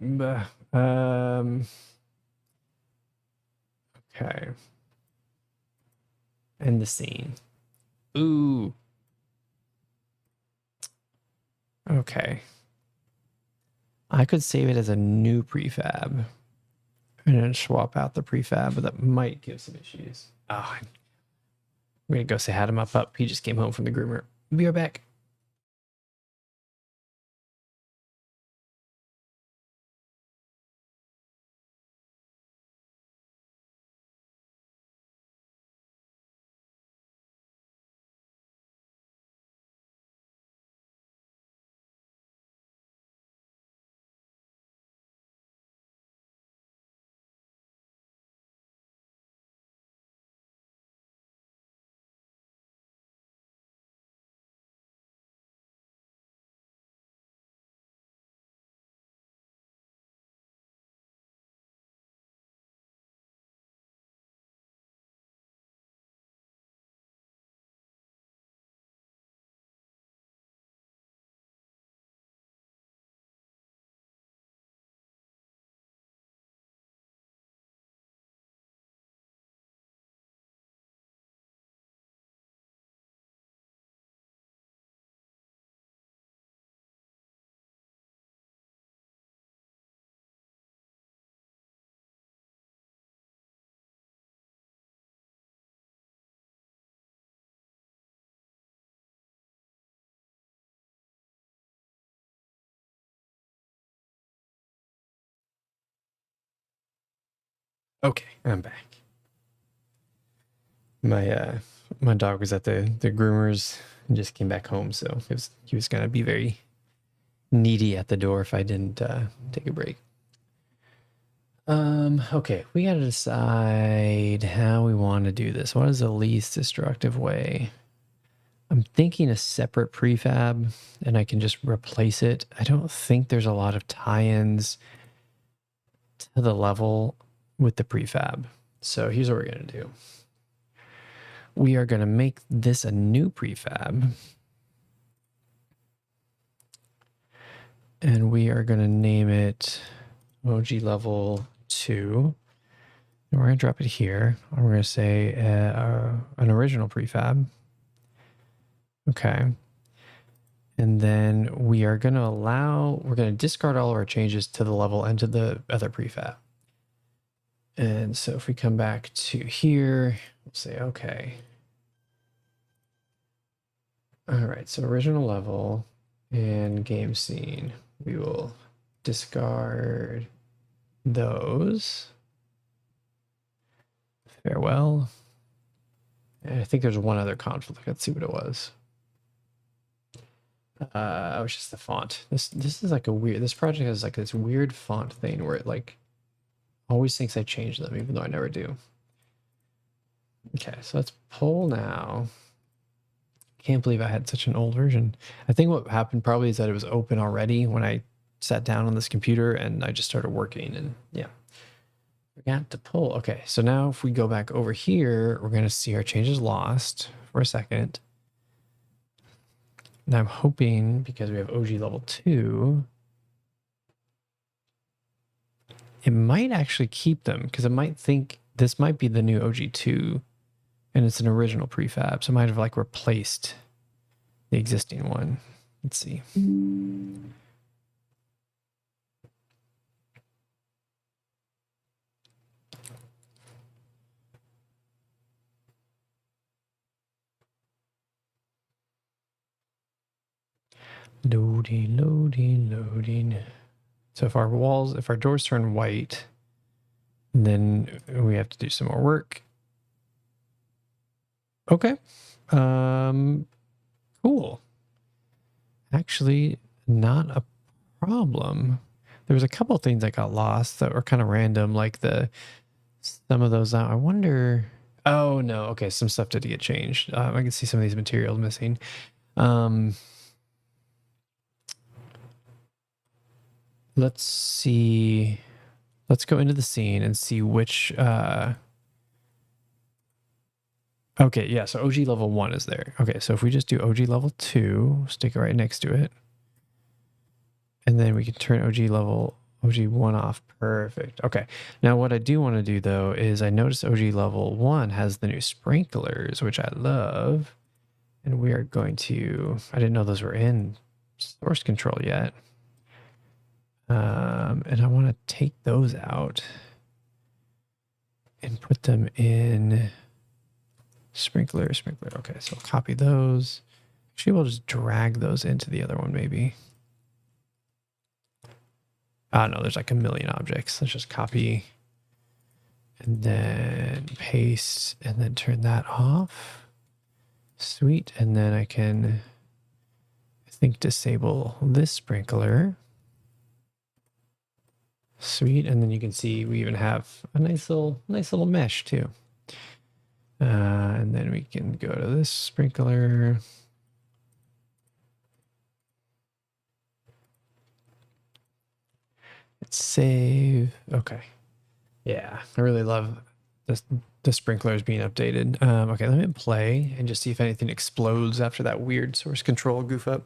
Speaker 1: Okay. End the scene. Ooh. Okay. I could save it as a new prefab and then swap out the prefab, but that might give some issues. Oh, I'm going to go say hi to my pup. He just came home from the groomer. Be right back. Okay, I'm back. My dog was at the groomers and just came back home, so he was gonna be very needy at the door if I didn't take a break. Okay, we gotta decide how we want to do this. What is the least destructive way? I'm thinking a separate prefab and I can just replace it. I don't think there's a lot of tie-ins to the level with the prefab. So here's what we're gonna do. We are gonna make this a new prefab. And we are gonna name it OG level 2. And we're gonna drop it here. And we're gonna say an original prefab. Okay. And then we are going to discard all of our changes to the level and to the other prefab. And so if we come back to here, we'll say, okay. All right, so original level and game scene, we will discard those. Farewell. And I think there's one other conflict. Let's see what it was. Oh, it's just the font. This is like this project has like this weird font thing where it like always thinks I change them even though I never do. Okay, so let's pull now. Can't believe I had such an old version. I think what happened probably is that it was open already when I sat down on this computer and I just started working and yeah. Forgot to pull. Okay, so now if we go back over here, we're gonna see our changes lost for a second. Now I'm hoping because we have OG level 2, it might actually keep them because it might think this might be the new OG2, and it's an original prefab, so it might have like replaced the existing one. Let's see. Loading, loading, loading. So if our doors turn white, then we have to do some more work. Okay. Cool. Actually, not a problem. There was a couple of things that got lost that were kind of random, like some of those out. I wonder. Oh no. Okay, some stuff did get changed. I can see some of these materials missing. Let's see. Let's go into the scene and see which. Okay, yeah. So OG level 1 is there. Okay, so if we just do OG level 2, stick it right next to it, and then we can turn OG 1 off. Perfect. Okay. Now what I do want to do though is I noticed OG level 1 has the new sprinklers, which I love. And we are going to, I didn't know those were in source control yet. And I want to take those out and put them in sprinkler. Okay, so I'll copy those. Actually, we'll just drag those into the other one maybe. No, there's like a million objects. Let's just copy and then paste and then turn that off. Sweet. And then I can, I think, disable this sprinkler. Sweet. And then you can see we even have a nice little mesh too. And then we can go to this sprinkler. Let's save. Okay. Yeah, I really love the sprinklers being updated. Okay, let me play and just see if anything explodes after that weird source control goof up.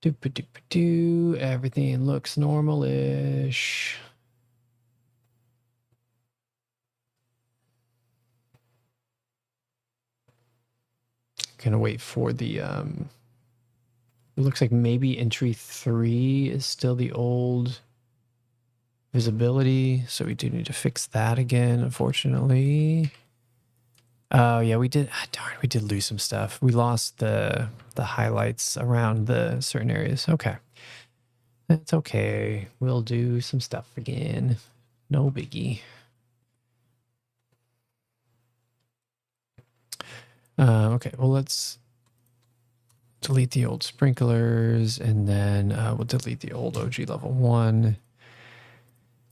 Speaker 1: Doop-a-doop-a-doo. Everything looks normal-ish. Gonna wait for the it looks like maybe entry 3 is still the old visibility, so we do need to fix that again, unfortunately. Oh yeah, we did. Darn, we did lose some stuff. We lost the highlights around the certain areas. Okay, that's okay. We'll do some stuff again. No biggie. Okay, well let's delete the old sprinklers, and then we'll delete the old OG level 1.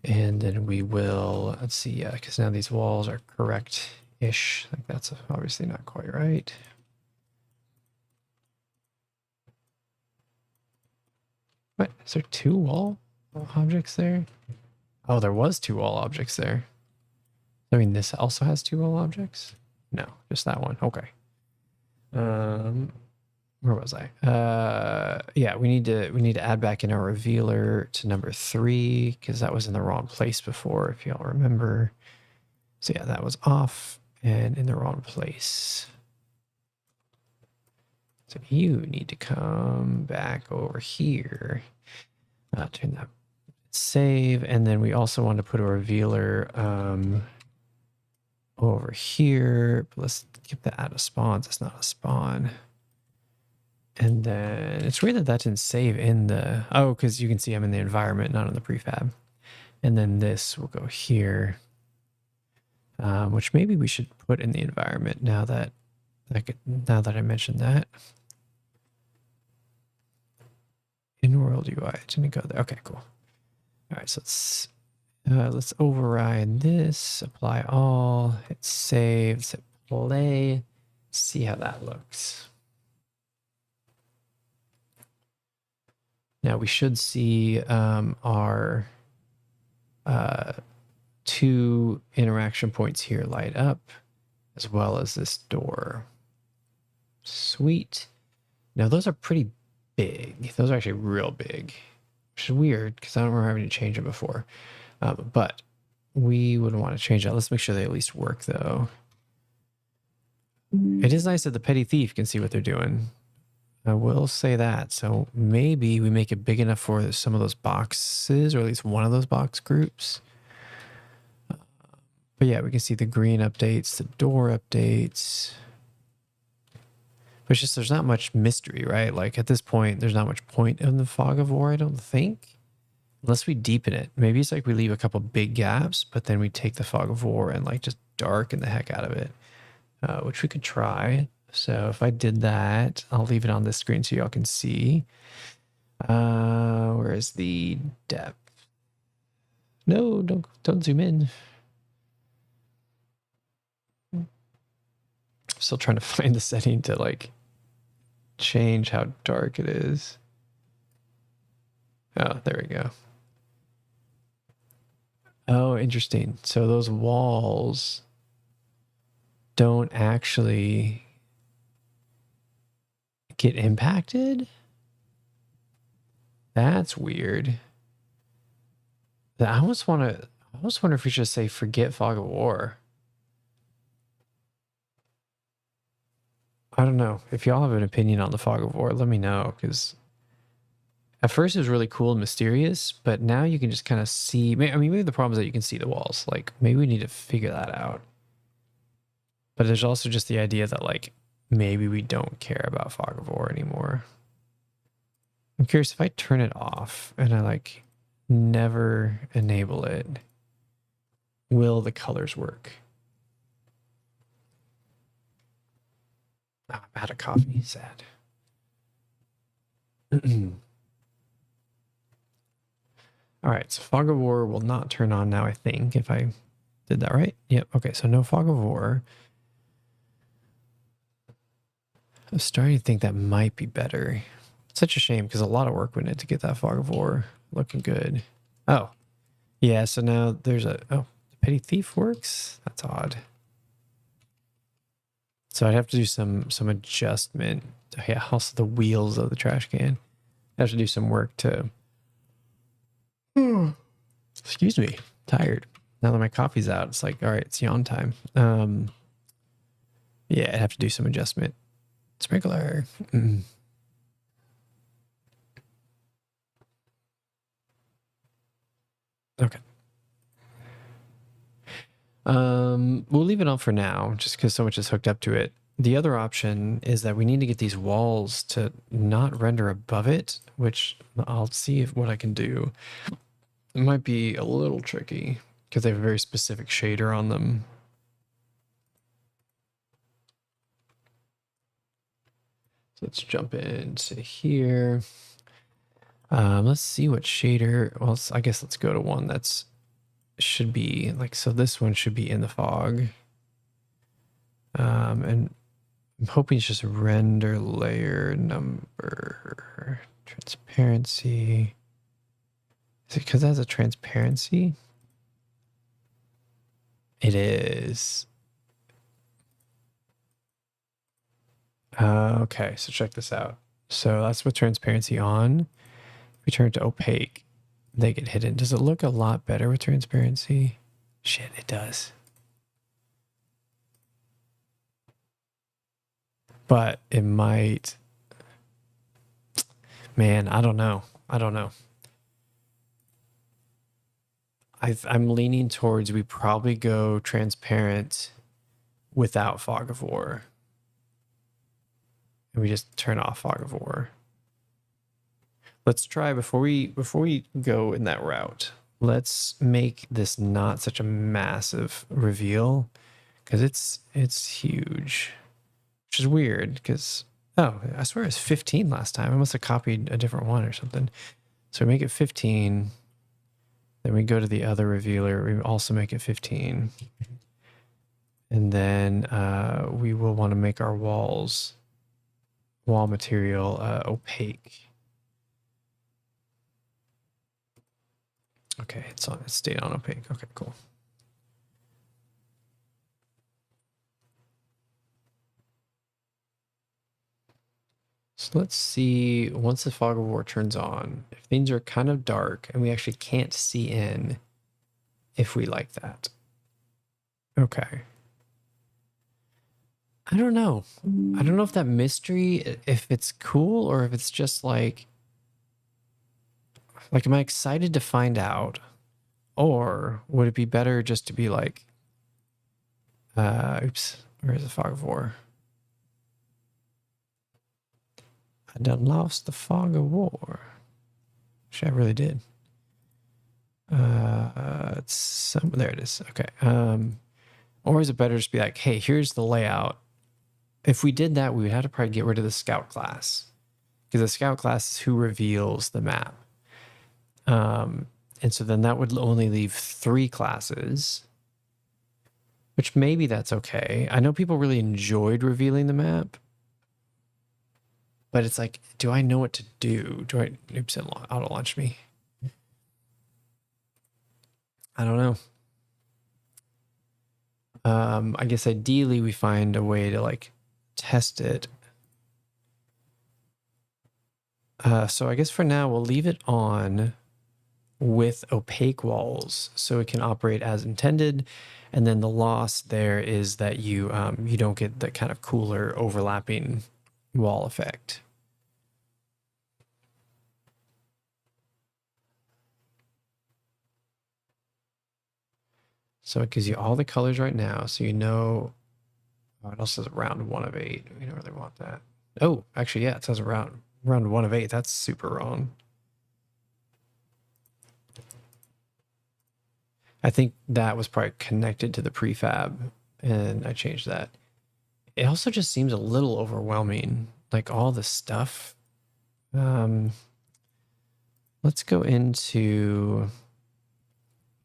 Speaker 1: And then we will, let's see, because now these walls are correct-ish. Like that's obviously not quite right. What? Is there 2 wall objects there? Oh, there was 2 wall objects there. I mean, this also has 2 wall objects? No, just that one. Okay. Where was I? Yeah, we need to add back in our revealer to number 3 because that was in the wrong place before, if y'all remember. So yeah, that was off and in the wrong place. So you need to come back over here. Turn that save, and then we also want to put a revealer over here. But let's keep that out of spawns. It's not a spawn. And then it's weird that that didn't save in the, oh, because you can see I'm in the environment, not in the prefab. And then this will go here, which maybe we should put in the environment now that I mentioned that. In world UI, it didn't go there. Okay, cool. All right, so let's override this, apply all, hit save, hit play, see how that looks. Now we should see our 2 interaction points here light up, as well as this door. Sweet. Now those are pretty big. Those are actually real big. which is weird because I don't remember having to change it before. But we would want to change that. Let's make sure they at least work though. It is nice that the petty thief can see what they're doing. I will say that. So maybe we make it big enough for some of those boxes, or at least one of those box groups. But yeah, we can see the green updates, the door updates. But it's just there's not much mystery, right? Like at this point, there's not much point in the fog of war, I don't think. Unless we deepen it. Maybe it's like we leave a couple big gaps, but then we take the fog of war and like just darken the heck out of it, which we could try. So if I did that, I'll leave it on this screen so y'all can see. Where is the depth? No, don't zoom in. Still trying to find the setting to like change how dark it is. Oh, there we go. Oh, interesting. So those walls don't actually get impacted? That's weird. I almost wonder if we should say forget fog of war. I don't know. If y'all have an opinion on the fog of war, let me know, because at first it was really cool and mysterious, but now you can just kind of see. I mean, maybe the problem is that you can see the walls. Like, maybe we need to figure that out. But there's also just the idea that, like, maybe we don't care about fog of war anymore. I'm curious if I turn it off and I, like, never enable it, will the colors work? Oh, I'm out of coffee. Sad. All right, so fog of war will not turn on now, I think, if I did that right. Yep, okay, so no fog of war. I'm starting to think that might be better. It's such a shame because a lot of work went in to get that fog of war looking good. Oh, yeah, so now there's a... Oh, the petty thief works? That's odd. So I'd have to do some adjustment. Yeah, also the wheels of the trash can. I have to do some work to... Excuse me, tired. Now that my coffee's out, it's like, all right, it's yawn time. Yeah, I'd have to do some adjustment. Sprinkler. Okay. We'll leave it on for now, just because so much is hooked up to it. The other option is that we need to get these walls to not render above it, which I'll see what I can do. It might be a little tricky because they have a very specific shader on them. So let's jump into here. Let's see what shader. Well, I guess let's go to one that's should be like, so this one should be in the fog. And I'm hoping it's just render layer number transparency. Is it because it has a transparency? It is. Okay, so check this out. So that's with transparency on. We turn it to opaque. They get hidden. Does it look a lot better with transparency? Shit, it does. But it might... Man, I don't know. I'm leaning towards we probably go transparent without fog of war. And we just turn off fog of war. Let's try before we go in that route. Let's make this not such a massive reveal because it's huge, which is weird because, oh, I swear it was 15 last time. I must have copied a different one or something. So we make it 15. Then we go to the other revealer. We also make it 15. And then we will want to make our wall material opaque. Okay, it's stayed on opaque. Okay, cool. So let's see, once the fog of war turns on, if things are kind of dark and we actually can't see in, if we like that. Okay. I don't know. I don't know if that mystery, if it's cool or if it's just like, am I excited to find out? Or would it be better just to be like, oops, where's the fog of war? I done lost the fog of war. Actually, I really did. There it is. Okay. Or is it better just be like, hey, here's the layout. If we did that, we would have to probably get rid of the scout class because the scout class is who reveals the map. And so then that would only leave 3 classes, which maybe that's okay. I know people really enjoyed revealing the map, but it's like, do I know what to do? Oops, it auto launched me. I don't know. I guess ideally we find a way to like test it. So I guess for now we'll leave it on with opaque walls so it can operate as intended. And then the loss there is that you don't get the kind of cooler overlapping wall effect. So it gives you all the colors right now. So you know, oh, it also says round 1 of 8. We don't really want that. Oh, actually, yeah, it says round 1 of 8. That's super wrong. I think that was probably connected to the prefab, and I changed that. It also just seems a little overwhelming, like all the stuff. Let's go into.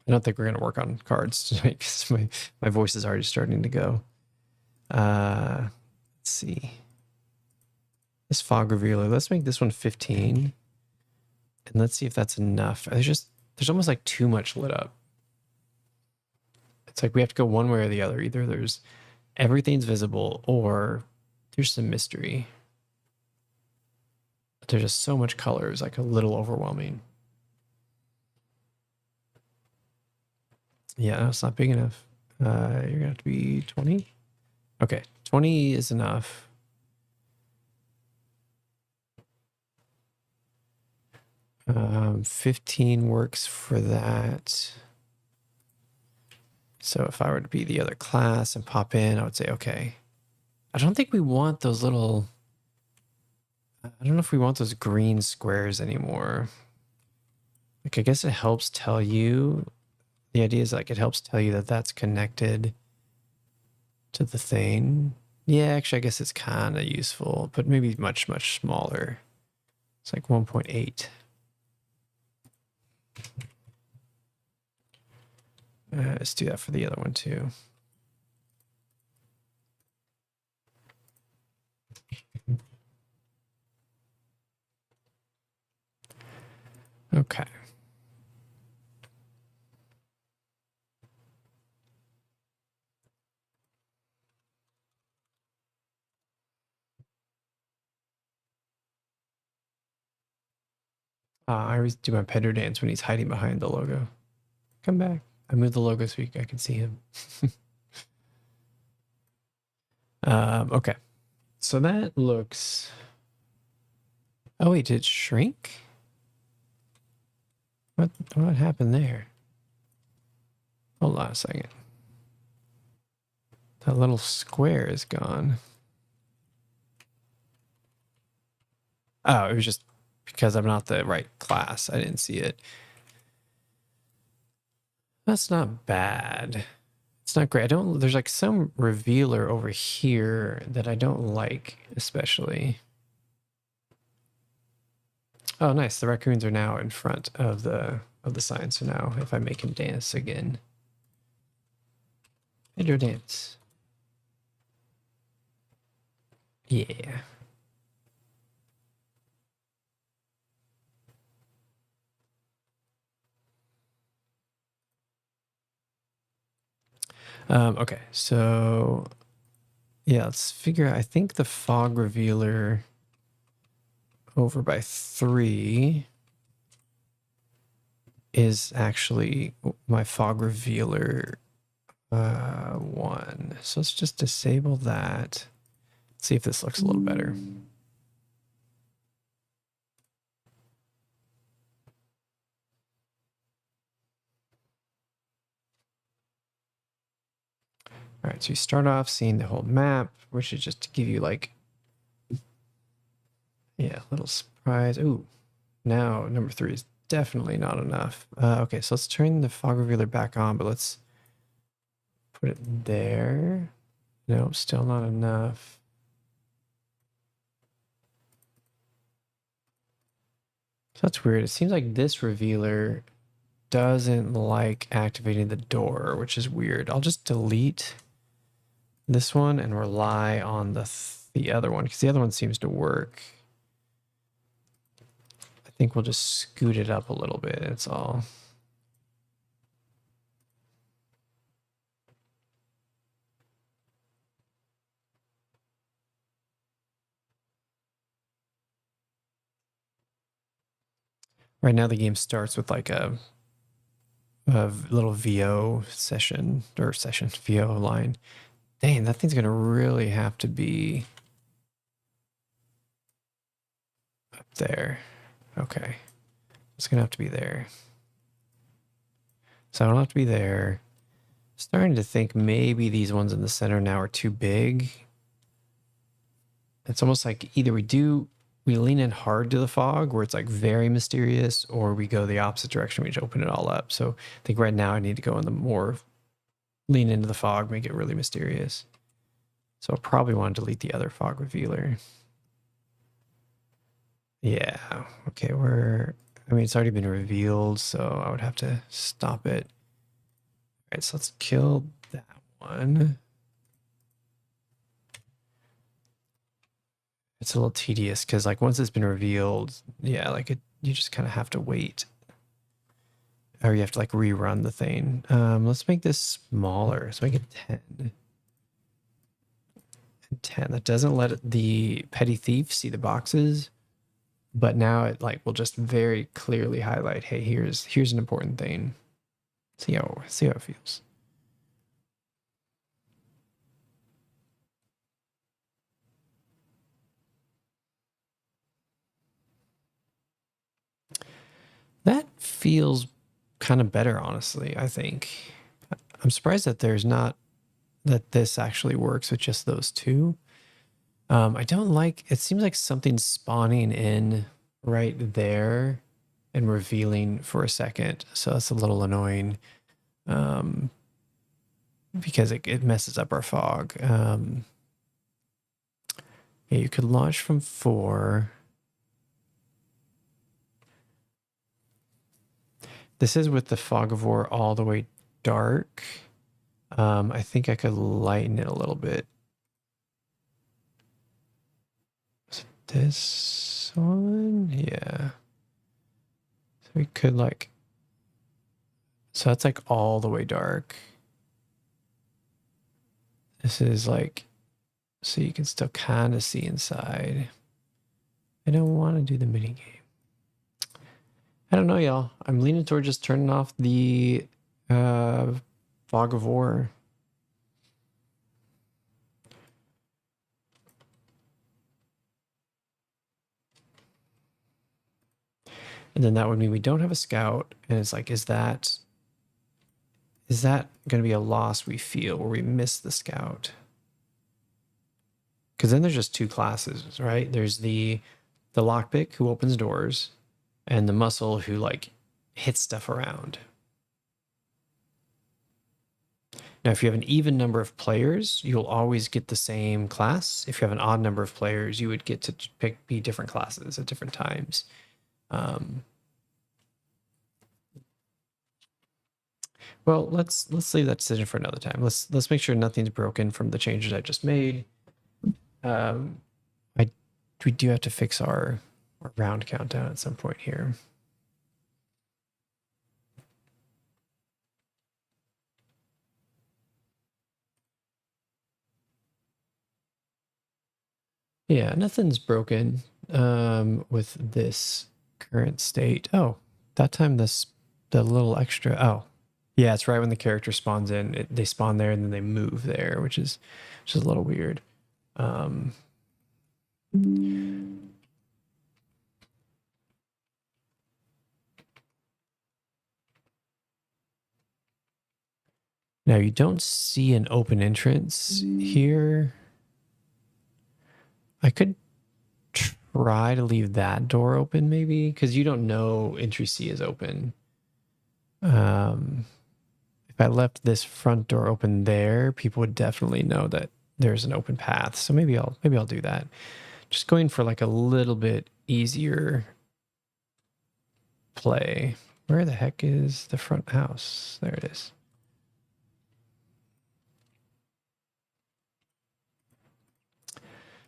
Speaker 1: I don't think we're going to work on cards tonight because my voice is already starting to go. Let's see. This fog revealer, let's make this one 15. And let's see if that's enough. There's almost like too much lit up. It's like we have to go one way or the other. Either there's everything's visible or there's some mystery. But there's just so much color. It's like a little overwhelming. Yeah, it's not big enough. You're gonna have to be 20. Okay, 20 is enough. Um, 15 works for that. So if I were to be the other class and pop in, I would say, okay. I don't think we want those little, I don't know if we want those green squares anymore. Like, I guess it helps tell you, the idea is like, it helps tell you that that's connected to the thing. Yeah, actually, I guess it's kind of useful, but maybe much, much smaller. It's like 1.8. Let's do that for the other one too. Okay. I always do my Pedro dance when he's hiding behind the logo. Come back. I moved the logo so I can see him. Okay. So that looks... Oh, wait, did it shrink? What happened there? Hold on a second. That little square is gone. Oh, it was just because I'm not the right class. I didn't see it. That's not bad. It's not great. There's like some revealer over here that I don't like, especially. Oh, nice. The raccoons are now in front of the sign. So now if I make him dance again. Pedro dance. Yeah. Okay, so yeah, let's figure out. I think the fog revealer over by 3 is actually my fog revealer 1. So let's just disable that. See if this looks a little better. All right, so you start off seeing the whole map, which is just to give you like, yeah, a little surprise. Ooh, now number 3 is definitely not enough. Okay, so let's turn the fog revealer back on, but let's put it there. No, still not enough. So that's weird. It seems like this revealer doesn't like activating the door, which is weird. I'll just delete this one and rely on the other one because the other one seems to work. I think we'll just scoot it up a little bit. That's all. Right now the game starts with like a little VO session VO line. Dang, that thing's gonna really have to be up there. Okay, it's gonna have to be there. So I don't have to be there. Starting to think maybe these ones in the center now are too big. It's almost like either we lean in hard to the fog where it's like very mysterious, or we go the opposite direction. We just open it all up. So I think right now I need to go in the more lean into the fog, make it really mysterious. So I'll probably want to delete the other fog revealer. Yeah. Okay. I mean, it's already been revealed, so I would have to stop it. All right. So let's kill that one. It's a little tedious because like once it's been revealed, yeah, like you just kind of have to wait. Or you have to like rerun the thing. Let's make this smaller. Let's make it 10. And 10. That doesn't let the petty thief see the boxes, but now it like will just very clearly highlight, hey, here's an important thing. See how it feels. That feels kind of better, honestly, I think. I'm surprised that that this actually works with just those two. I don't like, it seems like something's spawning in right there and revealing for a second. So that's a little annoying because it messes up our fog. Yeah, you could launch from 4. This is with the fog of war all the way dark. I think I could lighten it a little bit. So this one, yeah. So we could like, so that's like all the way dark. This is like, so you can still kind of see inside. I don't want to do the mini game. I don't know, y'all. I'm leaning toward just turning off the fog of war. And then that would mean we don't have a scout. And it's like, is that going to be a loss we feel where we miss the scout? Because then there's just 2 classes, right? There's the lockpick who opens doors, and the muscle who like hits stuff around. Now, if you have an even number of players, you'll always get the same class. If you have an odd number of players, you would get to be different classes at different times. Well, let's leave that decision for another time. Let's make sure nothing's broken from the changes I just made. We do have to fix our round countdown at some point here. Yeah, nothing's broken. with this current state. Oh, that time the little extra. Oh, yeah, it's right when the character spawns in. They spawn there and then they move there, which is a little weird. Um, Now you don't see an open entrance here. I could try to leave that door open maybe because you don't know entry C is open. If I left this front door open there, people would definitely know that there's an open path. So maybe I'll do that. Just going for like a little bit easier play. Where the heck is the front house? There it is.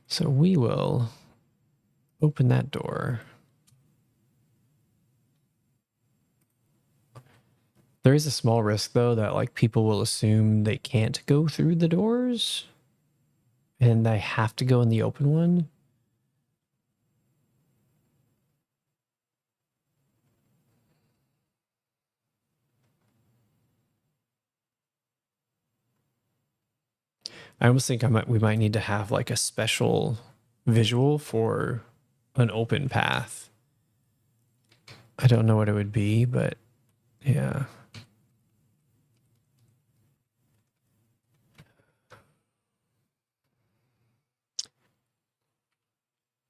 Speaker 1: So we will open that door. There is a small risk though that like people will assume they can't go through the doors and they have to go in the open one. I almost think we might need to have like a special visual for an open path. I don't know what it would be, but yeah.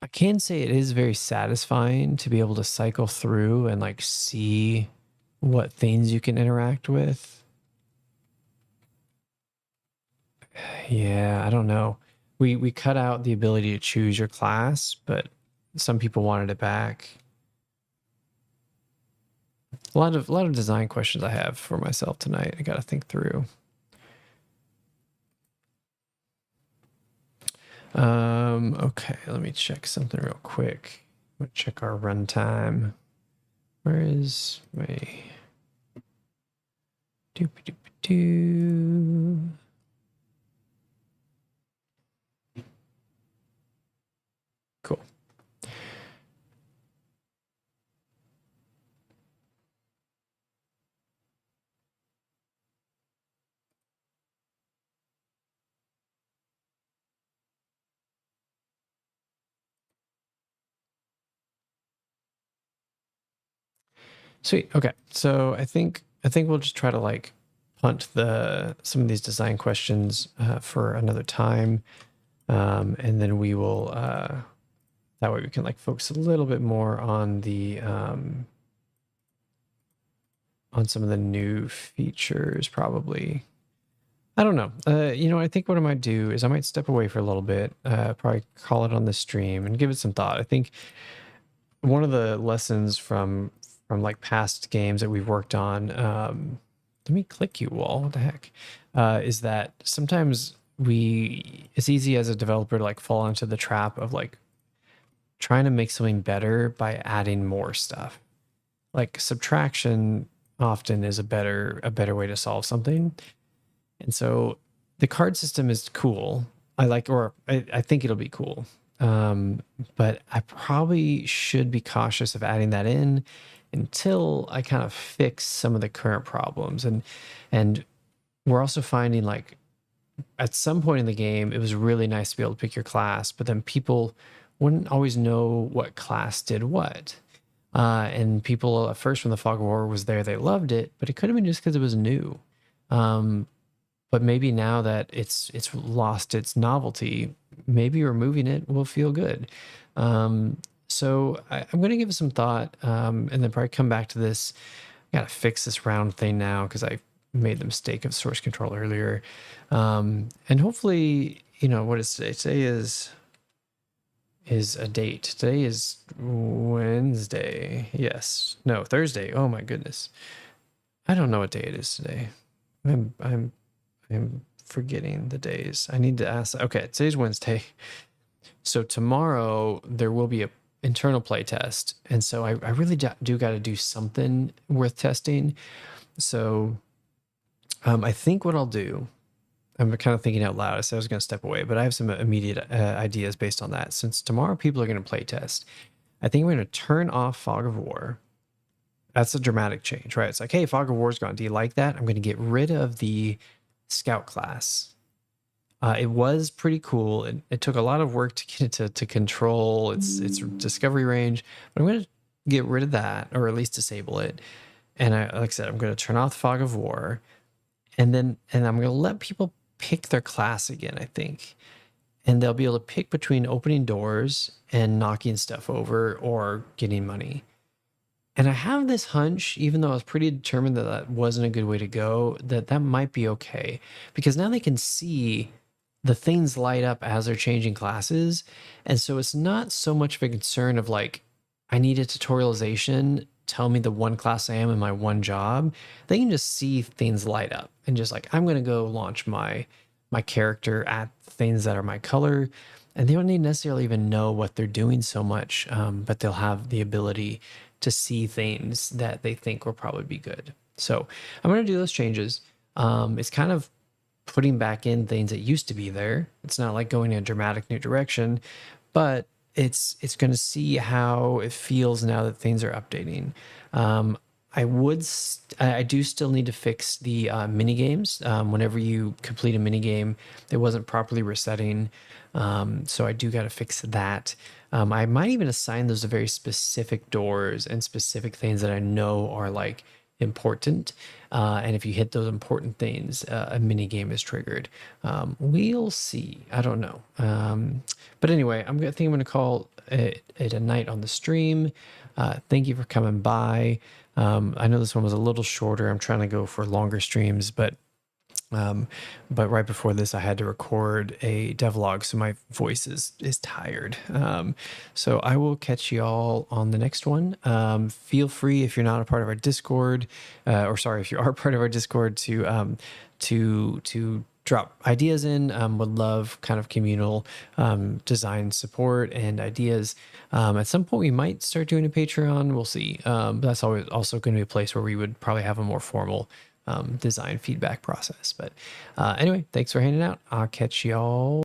Speaker 1: I can say it is very satisfying to be able to cycle through and like see what things you can interact with. Yeah, I don't know. We cut out the ability to choose your class, but some people wanted it back. A lot of design questions I have for myself tonight. I got to think through. Okay, let me check something real quick. I'm gonna check our runtime. Where is my doop-a-doop-a-doo? Cool. Sweet. Okay. So I think we'll just try to like punt some of these design questions for another time, and then we will that way we can like focus a little bit more on the on some of the new features probably. I don't know. I think what I might do is I might step away for a little bit, probably call it on the stream and give it some thought. I think one of the lessons from like past games that we've worked on, let me click you wall. What the heck? Is that sometimes it's easy as a developer to like fall into the trap of like trying to make something better by adding more stuff. Like subtraction often is a better way to solve something. And so the card system is cool. I think it'll be cool. But I probably should be cautious of adding that in until I kind of fix some of the current problems. And we're also finding like at some point in the game, it was really nice to be able to pick your class, but then people wouldn't always know what class did what. And people at first when the Fog of War was there, they loved it, but it could have been just because it was new. But maybe now that it's lost its novelty, maybe removing it will feel good. So I'm going to give it some thought, and then probably come back to this. I got to fix this round thing now because I made the mistake of source control earlier. And hopefully, what is today? Today is a date. Today is Wednesday. Yes. No, Thursday. Oh my goodness. I don't know what day it is today. I'm forgetting the days. I need to ask. Okay, today's Wednesday. So tomorrow there will be a internal play test. And so I really do got to do something worth testing. So I think what I'll do I'm kind of thinking out loud. I said I was going to step away, but I have some immediate ideas based on that. Since tomorrow people are going to play test, I think we're going to turn off Fog of War. That's a dramatic change, right? It's like, hey, Fog of War's gone. Do you like that? I'm going to get rid of the Scout class. It was pretty cool. It took a lot of work to get it to control its discovery range, but I'm going to get rid of that, or at least disable it. And like I said, I'm going to turn off Fog of War, and I'm going to let people pick their class again, I think. And they'll be able to pick between opening doors and knocking stuff over or getting money. And I have this hunch, even though I was pretty determined that that wasn't a good way to go, that that might be okay. Because now they can see the things light up as they're changing classes. And so it's not so much of a concern of like, I need a tutorialization, tell me the one class I am in my one job. They can just see things light up and just like, I'm going to go launch my character at things that are my color. And they don't need necessarily even know what they're doing so much, but they'll have the ability to see things that they think will probably be good. So I'm going to do those changes. It's kind of putting back in things that used to be there. It's not like going in a dramatic new direction, but it's going to see how it feels now that things are updating. I do still need to fix the mini games. Whenever you complete a mini game, it wasn't properly resetting, so I do got to fix that. I might even assign those to very specific doors and specific things that I know are like important. And if you hit those important things, a mini game is triggered. We'll see. I don't know. But anyway, I think I'm going to call it a night on the stream. Thank you for coming by. I know this one was a little shorter. I'm trying to go for longer streams, but right before this, I had to record a devlog, so my voice is tired. So I will catch y'all on the next one. Feel free, if you're not a part of our Discord, or sorry, if you are part of our Discord, to drop ideas in. Would love kind of communal design support and ideas. At some point, we might start doing a Patreon. We'll see. But that's always also going to be a place where we would probably have a more formal design feedback process. But anyway, thanks for hanging out. I'll catch y'all